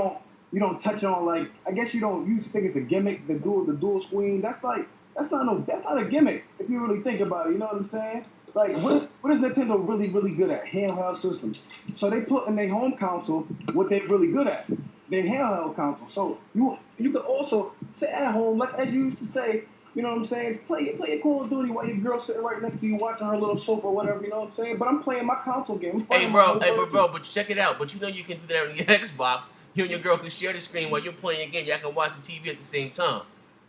don't touch on, like, I guess you think it's a gimmick, the dual screen. That's not a gimmick if you really think about it. You know what I'm saying? Like, what is Nintendo really good at? Handheld systems. So they put in their home console what they're really good at. Their handheld console. So you can also sit at home, like as you used to say. You know what I'm saying? Play a Call of Duty while your girl's sitting right next to you watching her little soap or whatever, you know what I'm saying? But I'm playing my console game. Hey, bro, but check it out. But you know you can do that on your Xbox. You and your girl can share the screen while you're playing your game. Y'all can watch the TV at the same time.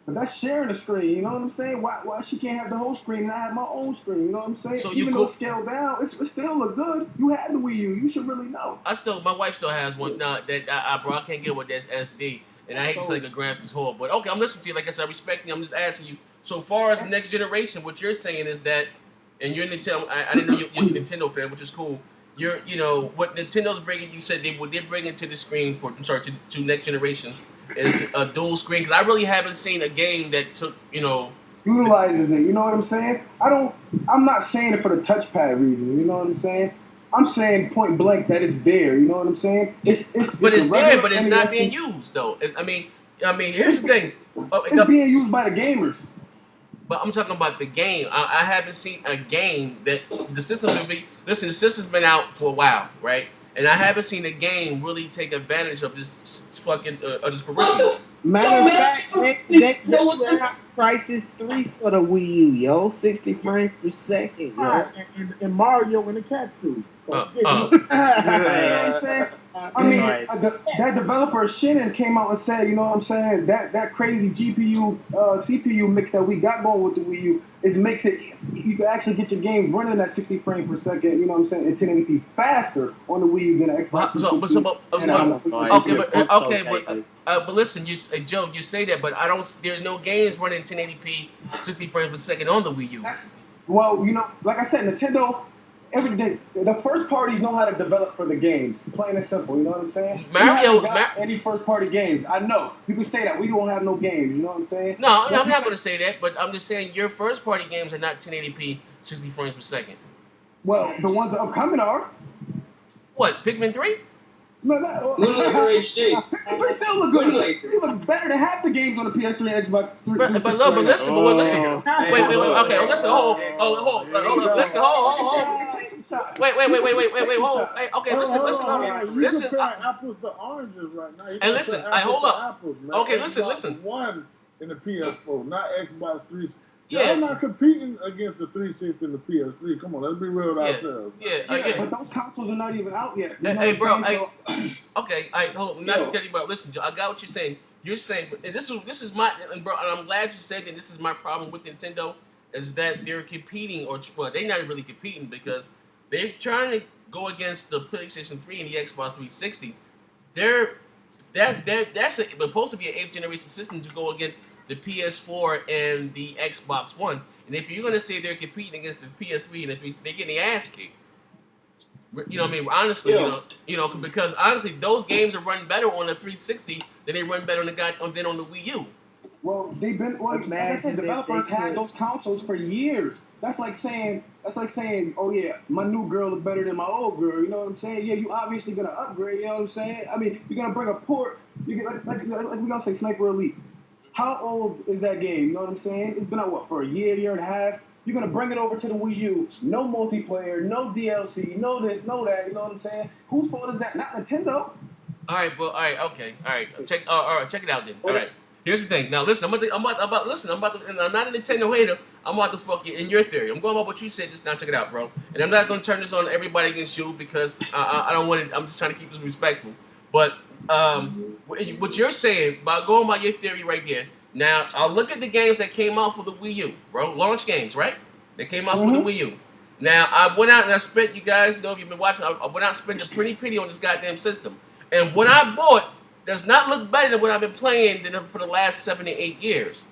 But that's sharing the screen, you know what I'm saying? Why she can't have the whole screen and I have my own screen, you know what I'm saying? So even though it's scaled down, it still look good. You had the Wii U. You should really know. My wife still has one. Nah, bro, I can't get with that SD. And I hate to say like a graphics whore. But okay, I'm listening to you. Like I said, I respect you. I'm just asking you. So far as the next generation, what you're saying is that, and you're Nintendo. I didn't know you're a Nintendo fan, which is cool. What Nintendo's bringing. You said what they're bringing to the screen to next generation is a dual screen. Because I really haven't seen a game that took utilizes it. You know what I'm saying? I'm not saying it for the touchpad reason. You know what I'm saying? I'm saying point blank that it's there. You know what I'm saying? It's there, but it's not being used though. I mean, here's the thing. It's being used by the gamers. But I'm talking about the game. I haven't seen a game that the system's been out for a while, right? And I haven't seen a game really take advantage of this fucking this peripheral. Matter of fact, they put out Crisis 3 for the Wii U, yo. 60 frames per second, yo. And Mario in the cat suit. You know what I'm saying? I mean, that developer Shannon came out and said, you know what I'm saying, that crazy GPU CPU mix that we got going with the Wii U makes it you can actually get your games running at 60 frames per second. You know what I'm saying? And 1080p faster on the Wii U than the Xbox. But listen, Joe, you say that, but there's no games running 1080p 60 frames per second on the Wii U. Well, like I said, Nintendo. Every day, the first parties know how to develop for the games. Plain and simple, you know what I'm saying? Any first party games. I know. You can say that. We don't have no games, you know what I'm saying? No, I'm not going to say that, but I'm just saying your first party games are not 1080p 60 frames per second. Well, the ones that are coming are. What, Pikmin 3? No, that. Moon Laker HD. Pikmin still look good. It look better than half the games on the PS3 and Xbox 360 But no, but right now. listen, but listen. Wait, okay, listen, hold, listen, hold. Take some shots. Wait, hold. Hey, okay, listen, You listen. comparing apples to oranges right now. You And listen, compare apples hold to up. apples, man. Okay, Xbox listen. One in the PS4, not Xbox 3. Yeah. Y'all not competing against the 360 and the PS3. Come on, let's be real with ourselves. Yeah. But those consoles are not even out yet. You know Hey, what bro. I'm saying? Okay, hold. Not to cut you, but listen, Joe, I got what you're saying. You're saying, and this is my, and bro, and I'm glad you said that. This is my problem with Nintendo is that they're competing, or well, they're not really competing because they're trying to go against the PlayStation 3 and the Xbox 360. That's supposed to be an 8th generation system to go against the PS4 and the Xbox One. And if you're gonna say they're competing against the PS3 and the 3, they're getting their ass kicked. You know what I mean? Honestly, because honestly, those games are running better on the 360 than they run better than on the Wii U. Well, they've been like I said, developers had those consoles for years. That's like saying, oh yeah, my new girl is better than my old girl. You know what I'm saying? Yeah, you obviously gonna upgrade. You know what I'm saying? I mean, you're gonna bring a port. You get like we gonna say Sniper Elite. How old is that game? You know what I'm saying? It's been out for a year and a half. You're gonna bring it over to the Wii U. No multiplayer, no DLC, no this, no that. You know what I'm saying? Whose fault is that? Not Nintendo. All right, check it out then. All right. Here's the thing. Now listen, I'm not a Nintendo hater. I'm about to fuck you in your theory. I'm going about what you said just now. Check it out, bro. And I'm not gonna turn this on everybody against you because I don't want it. I'm just trying to keep this respectful. But what you're saying by going by your theory right there. Now I'll look at the games that came out for the Wii U, bro. Launch games, right? They came out for the Wii U. Now I went out and I spent. You guys know if you've been watching. I went out and spent a pretty penny on this goddamn system. And what I bought does not look better than what I've been playing for the last 7 to 8 years.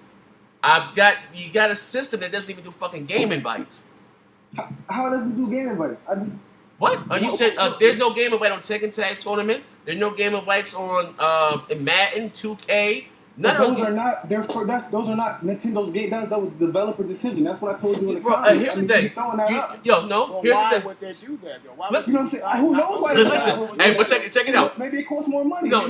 You got a system that doesn't even do fucking game invites. How does it do game invites? What? You said there's no game invite on Tekken Tag Tournament. There's no game invites on Madden 2K. Those are not Nintendo's game. That was a developer decision. That's what I told you in the comments. Here's the thing. Throwing that up. Here's the thing. Why would they do that, though? Why Listen, you know what I'm saying? Who knows why? Listen, hey, but check it out. Maybe it costs more money. No.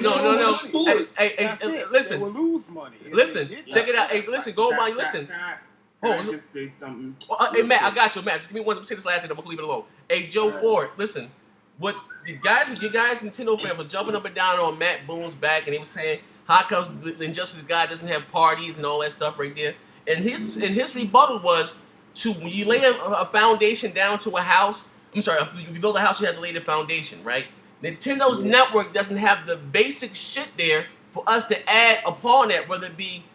Hey, listen. They will lose money. Listen, check it out. Hey, listen, go by. Listen. Can I just say something? Hey, Matt, I got you, Matt. Just give me one. Say this last thing. I'm gonna leave it alone. Hey, Joe Ford, listen. What you guys, Nintendo fan, was jumping up and down on Matt Boone's back, and he was saying, "How comes the Injustice guy doesn't have parties and all that stuff right there?" And his rebuttal was, when you lay a foundation down to a house. I'm sorry, if you build a house, you have to lay the foundation, right? Nintendo network doesn't have the basic shit there for us to add upon that, whether it be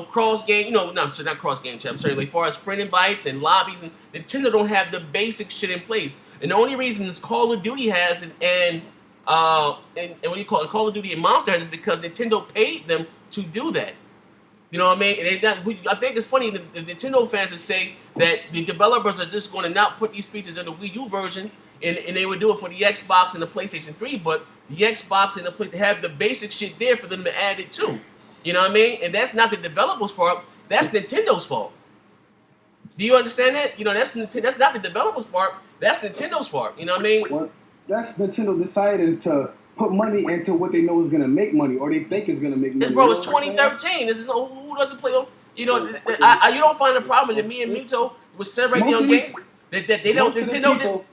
cross game, not cross game chat. I'm sorry, like as far as friend invites and lobbies, and Nintendo don't have the basic shit in place. And the only reason this Call of Duty has and what do you call it, Call of Duty and Monster Hunter is because Nintendo paid them to do that. You know what I mean? And I think it's funny the Nintendo fans would say that the developers are just going to not put these features in the Wii U version, and they would do it for the Xbox and the PlayStation 3, but the Xbox and the PlayStation have the basic shit there for them to add it to. You know what I mean? And that's not the developers' fault. That's Nintendo's fault. Do you understand that? That's not the developers' part. That's Nintendo's fault. You know what I mean? Well, that's Nintendo deciding to put money into what they know is going to make money, or they think is going to make money. It's 2013. This is who doesn't play. You don't find a problem that me and Mito was said right there on game that they don't. Nintendo didn't.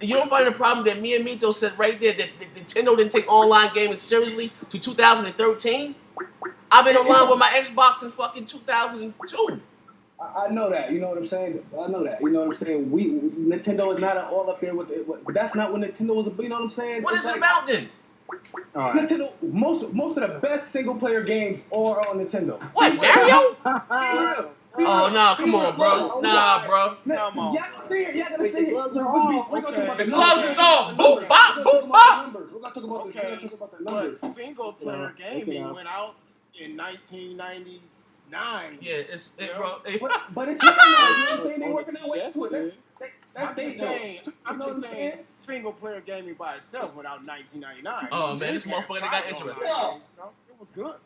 You don't find a problem that me and Mito said right there that Nintendo didn't take online gaming seriously to 2013. I've been online with my Xbox in fucking 2002. I know that. You know what I'm saying? I know that. You know what I'm saying? Nintendo is not all up there with it. But that's not what Nintendo was about. You know what I'm saying? What is it about then? All right. Nintendo, most of the best single player games are on Nintendo. What, Mario? Oh, no, come on, bro. Nah, bro. Come on. Y'all gotta see it. The gloves is off. Boop, bop, boop, bop. We're gonna talk about this. We're gonna talk about the But numbers. single player gaming went out in 1999. Yeah, bro. But it's hitting now. You know what I'm saying? They're working their way into it. I'm just saying single player gaming by itself went out in 1999. Oh, man, this motherfucker got interested. It was good.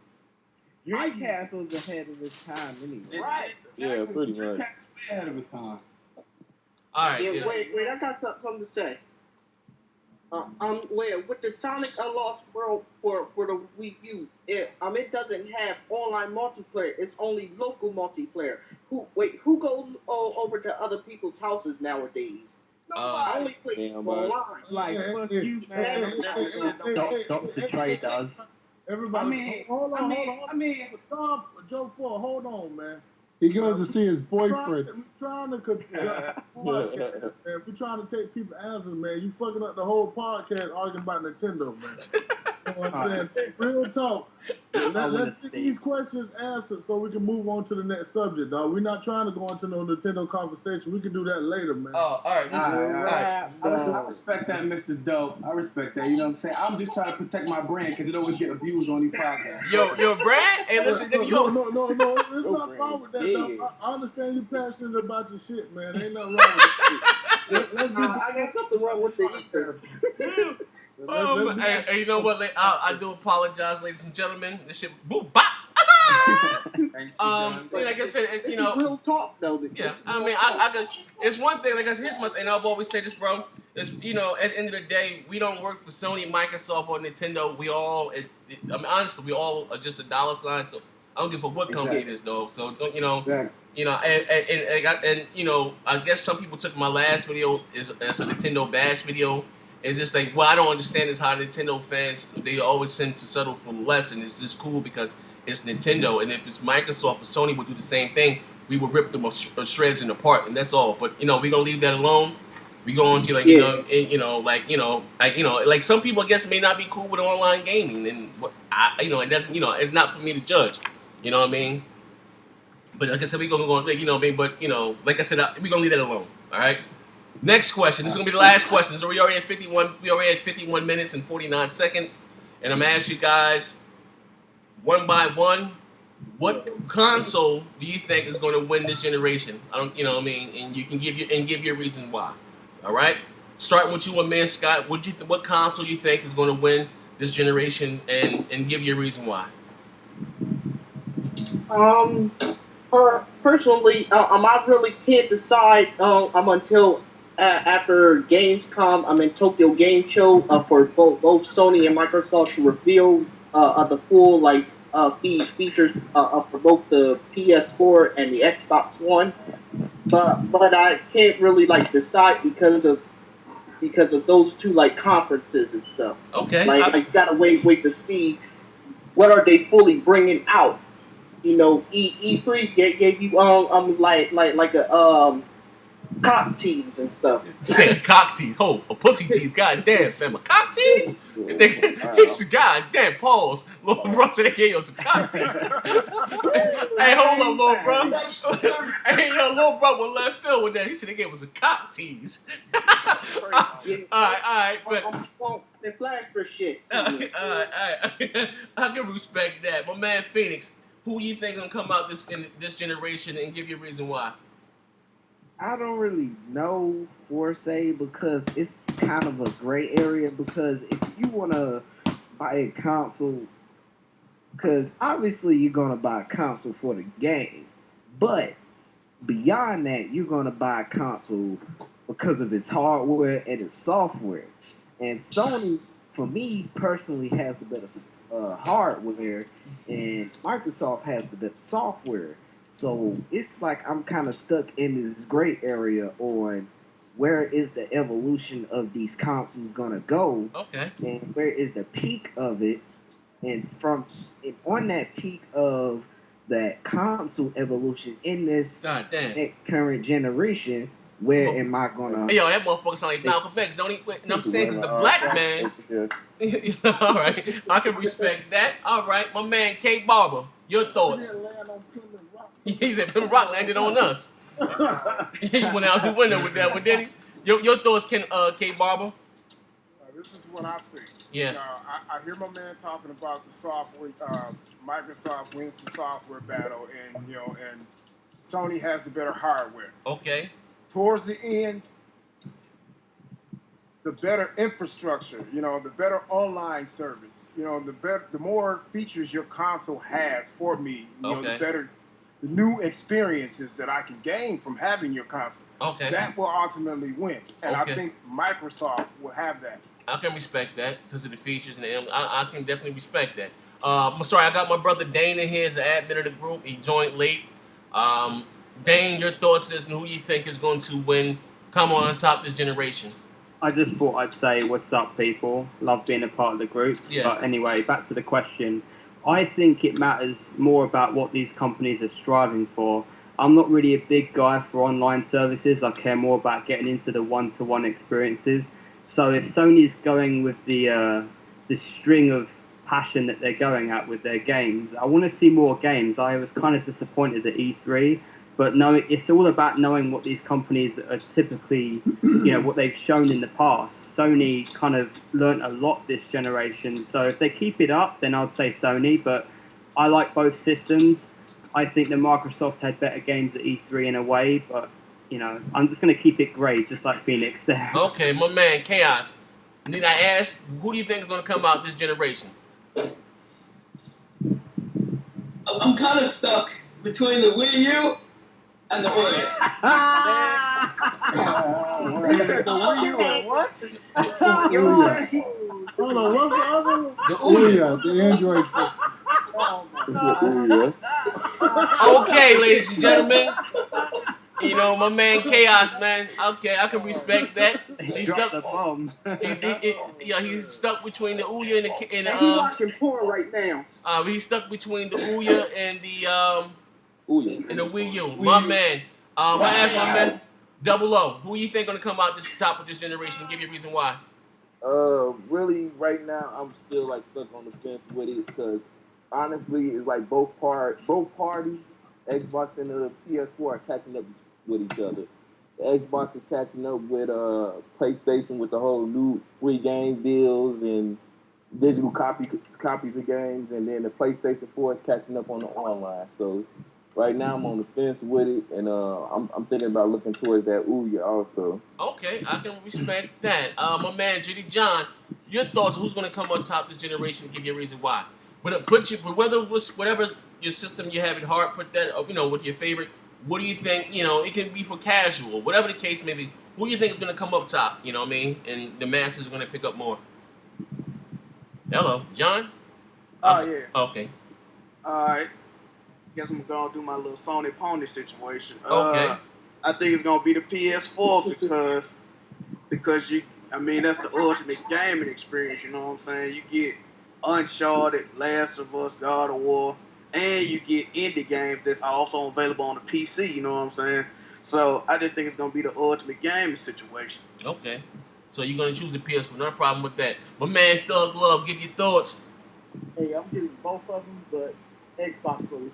Dreamcast was ahead of its time anyway. Right. Yeah, pretty much. Dreamcast was way ahead of its time. All right. Yeah, wait, I got something to say. With the Sonic Lost World for the Wii U, it doesn't have online multiplayer. It's only local multiplayer. Who goes over to other people's houses nowadays? I only play Damn, but online. Like, fuck you, man. Dr. Trey does. Everybody, hold on. Stop, Joe Four, hold on, man. He goes to see his We're boyfriend. trying to podcast, man. We're trying to take people answers, man. You fucking up the whole podcast arguing about Nintendo, man. You know what I'm saying? Real talk. Let's get these questions answered so we can move on to the next subject, dog. We're not trying to go into no Nintendo conversation. We can do that later, man. Oh, all right. I respect that, Mr. Dope. I respect that. You know what I'm saying? I'm just trying to protect my brand because it always get abused on these podcasts. Yo, Brad. Hey, listen, nigga, No. There's nothing wrong with that, dog. I understand you're passionate about your shit, man. Ain't nothing wrong with it. I got something wrong with the ether. Hey, you know what? I do apologize, ladies and gentlemen. This shit, boo, bop. Like I said, you know, real talk though. Yeah, I mean, I could. It's one thing. Like I said, here's my thing. And I've always said this, bro. Is you know, at the end of the day, we don't work for Sony, Microsoft, or Nintendo. We all, I mean, honestly, we all are just a dollar sign. So I don't give a what company it is, though. So don't, you know, and you know, I guess some people took my last video as a Nintendo bash video. It's just like, well, I don't understand is how Nintendo fans, they always tend to settle for less, and it's just cool because it's Nintendo, and if it's Microsoft or Sony would do the same thing, we would rip them shreds and apart, and that's all. But you know, we're gonna leave that alone. We go on to like like some people I guess may not be cool with online gaming, and it doesn't, it's not for me to judge. You know what I mean? But like I said, we gonna go on, you know what I mean? But like I said, we gonna leave that alone. All right. Next question. This is gonna be the last question. So we already at 51. We already at 51 minutes and 49 seconds, and I'm gonna ask you guys one by one. What console do you think is going to win this generation? You know what I mean, and you can give your reason why. All right. Starting with you, man, Scott. What console you think is going to win this generation, and give your reason why? Personally, I really can't decide. Until after Gamescom, I'm in Tokyo Game Show for both Sony and Microsoft to reveal the full features for both the PS4 and the Xbox One. But I can't really decide because of those two conferences and stuff. Okay. I gotta wait to see what are they fully bringing out. E3 gave you cock tease and stuff. You say a cock tease, a pussy tease. Goddamn, fam, a cock tease. He's goddamn. Pause. Lil bro said they gave you some cock tease. Hey, hold up, Lil bro. Hey, Lil bro with left field with that. He said they gave us a cock tease. All right, but. They flash for shit. All right. I can respect that. My man Phoenix, who you think gonna come out in this generation, and give your reason why? I don't really know for say because it's kind of a gray area. Because if you want to buy a console, because obviously you're gonna buy a console for the game, but beyond that, you're gonna buy a console because of its hardware and its software. And Sony, for me personally, has the better hardware, and Microsoft has the better software. So it's like I'm kind of stuck in this gray area on where is the evolution of these consoles gonna go, and where is the peak of it, and on that peak of that console evolution in this next current generation. Where am I gonna? Hey, yo, that motherfucker sound like Malcolm X, don't he? You know what I'm saying? Because the black man. All right, I can respect that. All right, my man K Barber, your thoughts? He said Plymouth Rock landed on us. He went out the window with that one, didn't he? Your thoughts, K Barber? This is what I think. Yeah. I hear my man talking about the software. Microsoft wins the software battle, and Sony has the better hardware. Okay. Towards the end, the better infrastructure, the better online service, the more features your console has for me, the better, the new experiences that I can gain from having your console. Okay. That will ultimately win, and I think Microsoft will have that. I can respect that because of the features, and I can definitely respect that. I'm sorry, I got my brother Dane in here as the admin of the group. He joined late. Um, Dane, your thoughts is who you think is going to win, come on top this generation? I just thought I'd say what's up, people. Love being a part of the group. Yeah. But anyway, back to the question. I think it matters more about what these companies are striving for. I'm not really a big guy for online services. I care more about getting into the one-to-one experiences. So if Sony's going with the string of passion that they're going at with their games, I want to see more games. I was kind of disappointed at E3. But no, it's all about knowing what these companies are typically, what they've shown in the past. Sony kind of learnt a lot this generation. So if they keep it up, then I'd say Sony. But I like both systems. I think that Microsoft had better games at E3 in a way. But, I'm just going to keep it grey, just like Phoenix there. Okay, my man, Chaos. Need I ask, who do you think is going to come out this generation? I'm kind of stuck between the Wii U and the Ouya. He said the Wii U and what? Hold on, what's the other one? The Ouya. The Android system. Okay, ladies and gentlemen. My man Chaos, man. Okay, I can respect that. He's stuck. The bomb. He's stuck between the Ouya and the And he watching porn right now. He's stuck between the Ouya and the Wii U. My man. I asked my man Double O, who you think gonna come out this top of this generation? Give you a reason why. Really, right now, I'm still like stuck on the fence with it because honestly, it's like both parties, Xbox and the PS4 are catching up with each other. The Xbox is catching up with PlayStation with the whole new free game deals and digital copies of games, and then the PlayStation 4 is catching up on the online. So right now, I'm on the fence with it, and I'm thinking about looking towards that Ouya also. Okay, I can respect that. My man Judy John, your thoughts? Who's gonna come on top this generation? Give you a reason why. But whatever your system you have at heart, put that with your favorite. What do you think? It can be for casual, whatever the case may be. Who do you think is gonna come up top? You know what I mean? And the masses are gonna pick up more. Hello, John. Oh, yeah. Okay. All right. Guess I'm going to do my little Sony Pony situation. Okay. I think it's going to be the PS4 because that's the ultimate gaming experience, you know what I'm saying? You get Uncharted, Last of Us, God of War, and you get indie games that's also available on the PC, you know what I'm saying? So I just think it's going to be the ultimate gaming situation. Okay. So you're going to choose the PS4. No problem with that. My man Thug Love, give your thoughts. Hey, I'm giving both of them, but Xbox will win.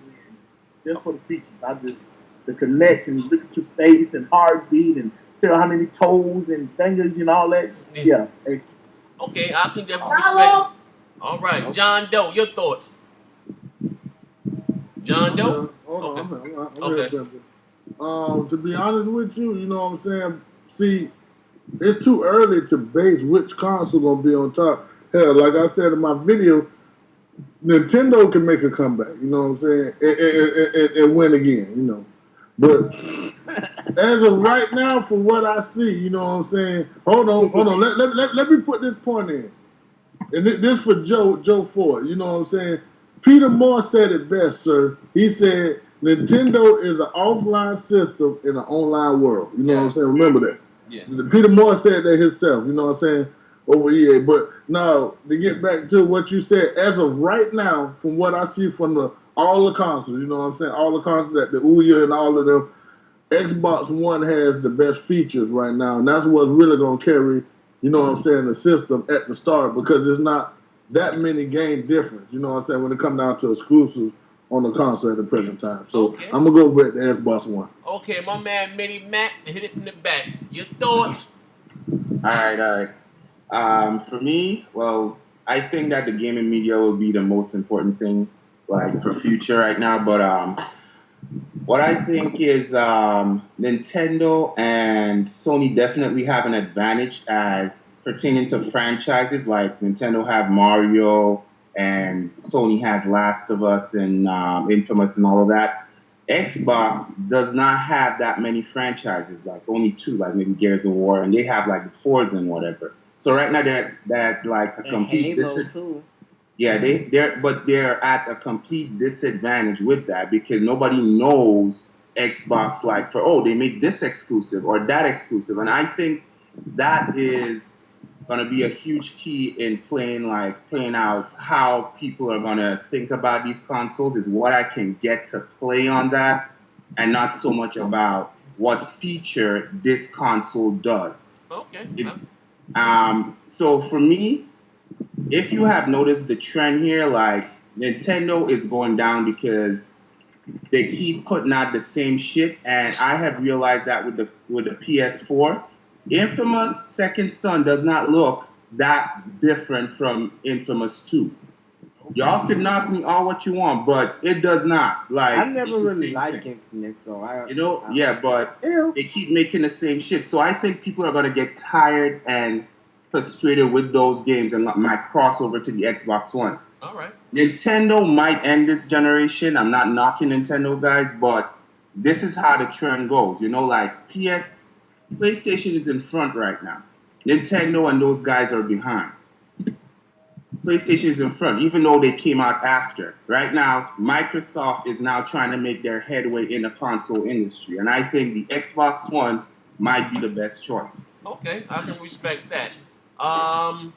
Just for the features. The connect and look at your face and heartbeat and tell how many toes and fingers and all that. Yeah. Hey. Okay, I can definitely respect it. All right, John Doe, your thoughts. John Doe? Hold on. Okay. To be honest with you, you know what I'm saying? See, it's too early to base which console gonna be on top. Hell, like I said in my video, Nintendo can make a comeback, you know what I'm saying, and win again, But as of right now, from what I see, you know what I'm saying. Hold on. Let me put this point in, and this for Joe Ford. You know what I'm saying. Peter Moore said it best, sir. He said Nintendo is an offline system in an online world. You know what I'm saying. Remember that. Yeah. Peter Moore said that himself. You know what I'm saying. Over EA, but now to get back to what you said, as of right now, from what I see from all the consoles, you know what I'm saying, all the consoles that the Ouya and all of them, Xbox One has the best features right now, and that's what's really gonna carry, you know what I'm saying, the system at the start because it's not that many game difference, you know what I'm saying, when it comes down to exclusives on the console at the present time. So I'm gonna go with the Xbox One. Okay, my man Mini Mac, hit it from the back. Your thoughts? All right. For me, well, I think that the gaming media will be the most important thing, like for future right now. But what I think is Nintendo and Sony definitely have an advantage as pertaining to franchises. Like Nintendo have Mario, and Sony has Last of Us and Infamous and all of that. Xbox does not have that many franchises, like only two, like maybe Gears of War, and they have like Forza and whatever. So right now they're like a And complete Halo too. yeah, they're at a complete disadvantage with that because nobody knows Xbox like for they make this exclusive or that exclusive, and I think that is gonna be a huge key in playing out how people are gonna think about these consoles is what I can get to play on that, and not so much about what feature this console does. Okay. So for me, if you have noticed the trend here, like Nintendo is going down because they keep putting out the same shit, and I have realized that with the PS4, Infamous Second Son does not look that different from Infamous 2. Y'all can knock me all what you want, but it does not. Like I never it's the really same liked thing. Infinite, so I Yeah, but they keep making the same shit. So I think people are gonna get tired and frustrated with those games and might cross over to the Xbox One. All right. Nintendo might end this generation. I'm not knocking Nintendo guys, but this is how the trend goes. Like PlayStation is in front right now. Nintendo and those guys are behind. PlayStation is in front, even though they came out after. Right now, Microsoft is now trying to make their headway in the console industry, and I think the Xbox One might be the best choice. Okay, I can respect that. I'm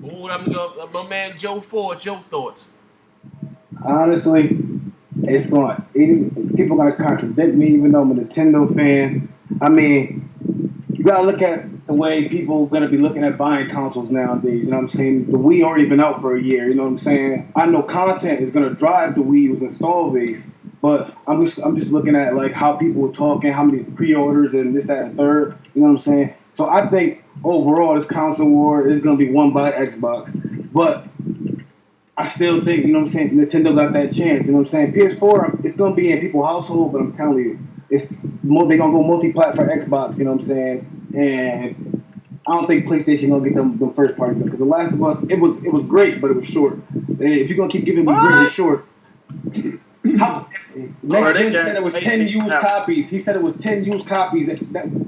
gonna go. My man Joe Ford. Your thoughts? Honestly, it's going. People are gonna contradict me, even though I'm a Nintendo fan. I mean, you gotta look at the way people are gonna be looking at buying consoles nowadays. You know what I'm saying? The Wii already been out for a year. You know what I'm saying? I know content is gonna drive the Wii's install base, but I'm just looking at like how people are talking, how many pre-orders and this, that, and third. You know what I'm saying? So I think overall this console war is gonna be won by Xbox, but I still think, you know what I'm saying, Nintendo got that chance. You know what I'm saying? PS4, it's gonna be in people's household, but I'm telling you, they gonna go multi-plat for Xbox. You know what I'm saying? And I don't think PlayStation gonna get them first party because The Last of Us, it was great, but it was short. And if you're gonna keep giving me great and short, how? Nxtgen said it was 10 used copies. He said it was 10 used copies. That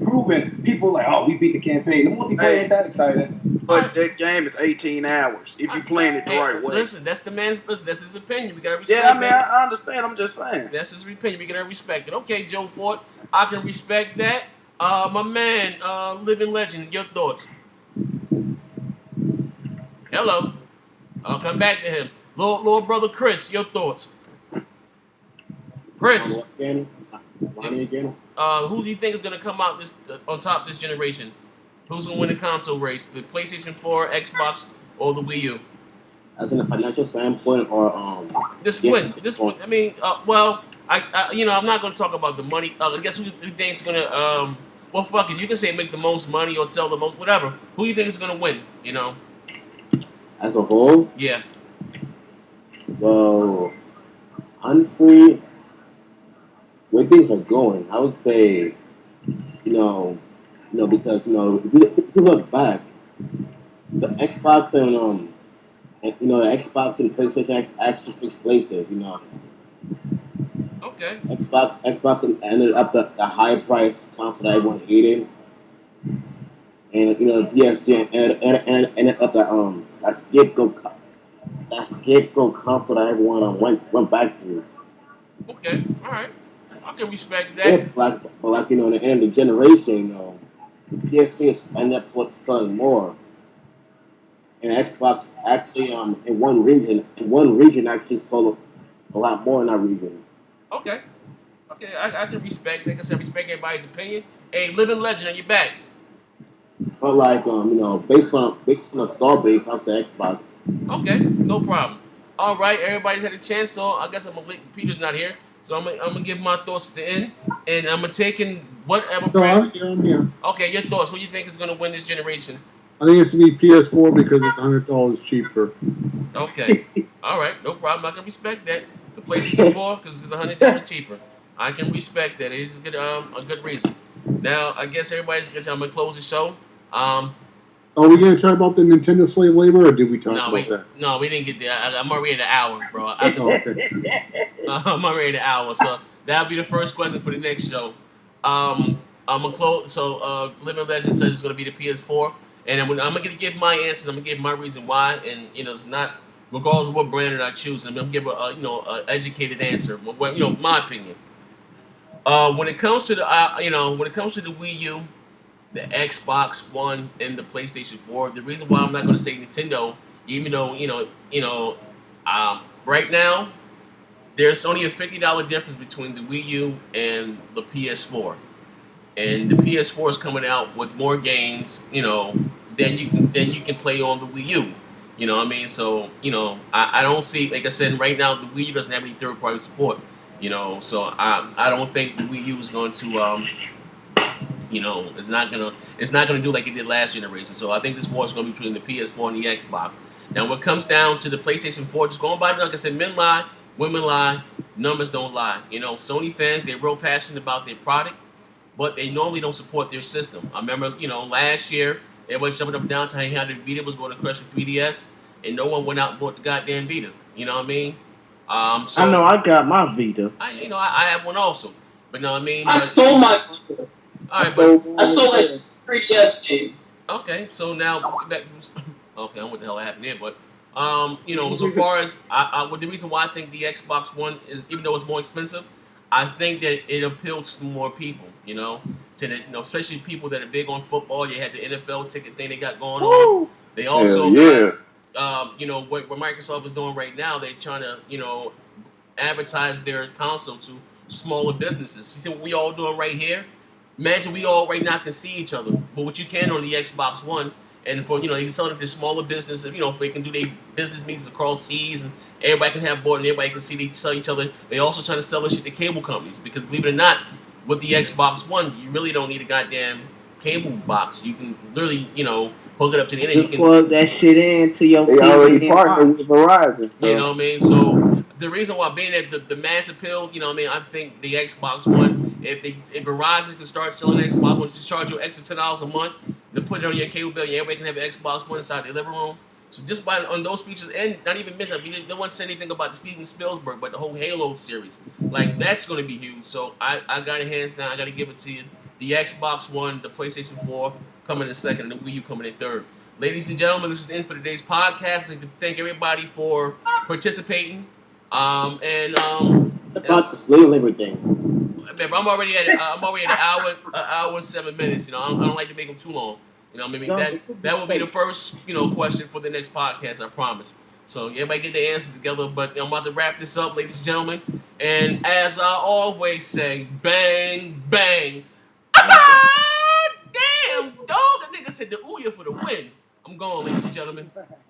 proven people like, oh, we beat the campaign. The multiplayer ain't that exciting. But that game is 18 hours if you playing it the right way. Listen, that's the man's. Listen, that's his opinion. We gotta respect. Yeah, I mean, I understand. I'm just saying. That's his opinion. We gotta respect it. Okay, Joe Ford, I can respect that. My man, Living Legend, your thoughts? Hello. I'll come back to him. Little brother Chris, your thoughts? Chris. Again? Who do you think is gonna come out on top this generation? Who's gonna win the console race? The PlayStation 4, Xbox, or the Wii U? As in a financial standpoint, or This win. I mean, well, I'm not gonna talk about the money. I guess who thinks gonna well, fuck it. You can say make the most money or sell the most, whatever. Who do you think is gonna win? As a whole? Yeah. Well, honestly, where things are going, I would say, because if you look back, the Xbox the Xbox and PlayStation actually fixed places. Okay. Xbox ended up the high price console that everyone hated, and the PS ended up that scapegoat console that everyone went back to. Okay. All right. I can respect that. Yeah, but in the end of the generation, the PS3 ended up selling more, and Xbox actually in one region actually sold a lot more in that region. Okay. Okay, I can respect. Like I said, respect everybody's opinion. Hey, Living Legend, are you back? But based on the install base, I'll say Xbox. Okay, no problem. All right, everybody's had a chance, so I guess Peter's not here, so I'm gonna give my thoughts at the end, and I'm gonna take in whatever. No, I'm here. Okay, your thoughts. Who do you think is gonna win this generation? I think it's gonna be PS4 because it's $100 cheaper. Okay, all right, no problem. I can respect that. The PlayStation 4 because it's $100 cheaper. I can respect that. It's a good reason. Now, I guess I'm gonna close the show. Are we gonna talk about the Nintendo slave labor, or did we talk about that? No, we didn't get there. I'm already at an hour, bro. I'm already at an hour, so that'll be the first question for the next show. I'm gonna close. So, Living Legend says it's gonna be the PS4, And I'm gonna give my answers. I'm gonna give my reason why, and it's not regardless of what brand that I choose. I'm gonna give a educated answer. My opinion. When it comes to the when it comes to the Wii U, the Xbox One, and the PlayStation 4, the reason why I'm not gonna say Nintendo, even though right now there's only a $50 difference between the Wii U and the PS4, and the PS4 is coming out with more games, than you can play on the Wii U. You know what I mean? So I don't see, like I said, right now the Wii U doesn't have any third party support. So I don't think the Wii U is going to it's not gonna do like it did last generation. So I think this war is gonna be between the PS4 and the Xbox. Now, when it comes down to the PlayStation 4, just going by, like I said, men lie, women lie, numbers don't lie. Sony fans, they're real passionate about their product, but they normally don't support their system. I remember, last year, everybody jumping up and down saying how the Vita was going to crush the 3DS, and no one went out and bought the goddamn Vita. You know what I mean? So I know I got my Vita. I have one also, but you know what I mean. I sold my. All right, but I sold like 3DS games. okay, so now okay, I don't know what the hell happened there, but so far as well, the reason why I think the Xbox One is, even though it's more expensive, I think that it appeals to more people. To the especially people that are big on football. You had the NFL ticket thing they got going on. They also got what Microsoft is doing right now. They're trying to advertise their console to smaller businesses. You see what we all doing right here? Imagine we all right now can see each other, but what you can on the Xbox One, and for you can sell it to smaller businesses. They can do their business meetings across seas, and everybody can have board, and everybody can see they sell each other. They also trying to sell this shit to cable companies because, believe it or not, with the Xbox One, you really don't need a goddamn cable box. You can literally hook it up to the internet. Just plug that shit into your They TV already and partnered with Verizon. So. You know what I mean? So the reason why being that the mass appeal, I think the Xbox One, if Verizon can start selling Xbox One, just charge you extra $10 a month to put it on your cable bill, everybody can have an Xbox One inside their living room. So just on those features, and not even mention, no one said anything about the Steven Spielberg, but the whole Halo series, like that's going to be huge. So I got it hands down. I got to give it to you. The Xbox One, the PlayStation 4 coming in second, and the Wii U coming in third. Ladies and gentlemen, this is the end for today's podcast. I'd like to thank everybody for participating. About the sleeve everything. Man, I'm already at an hour and 7 minutes. I don't like to make them too long. Maybe that will be the first question for the next podcast. I promise. So everybody get their answers together. But I'm about to wrap this up, ladies and gentlemen. And as I always say, bang bang. Damn dog, that nigga said the Ouya for the win. I'm going, ladies and gentlemen.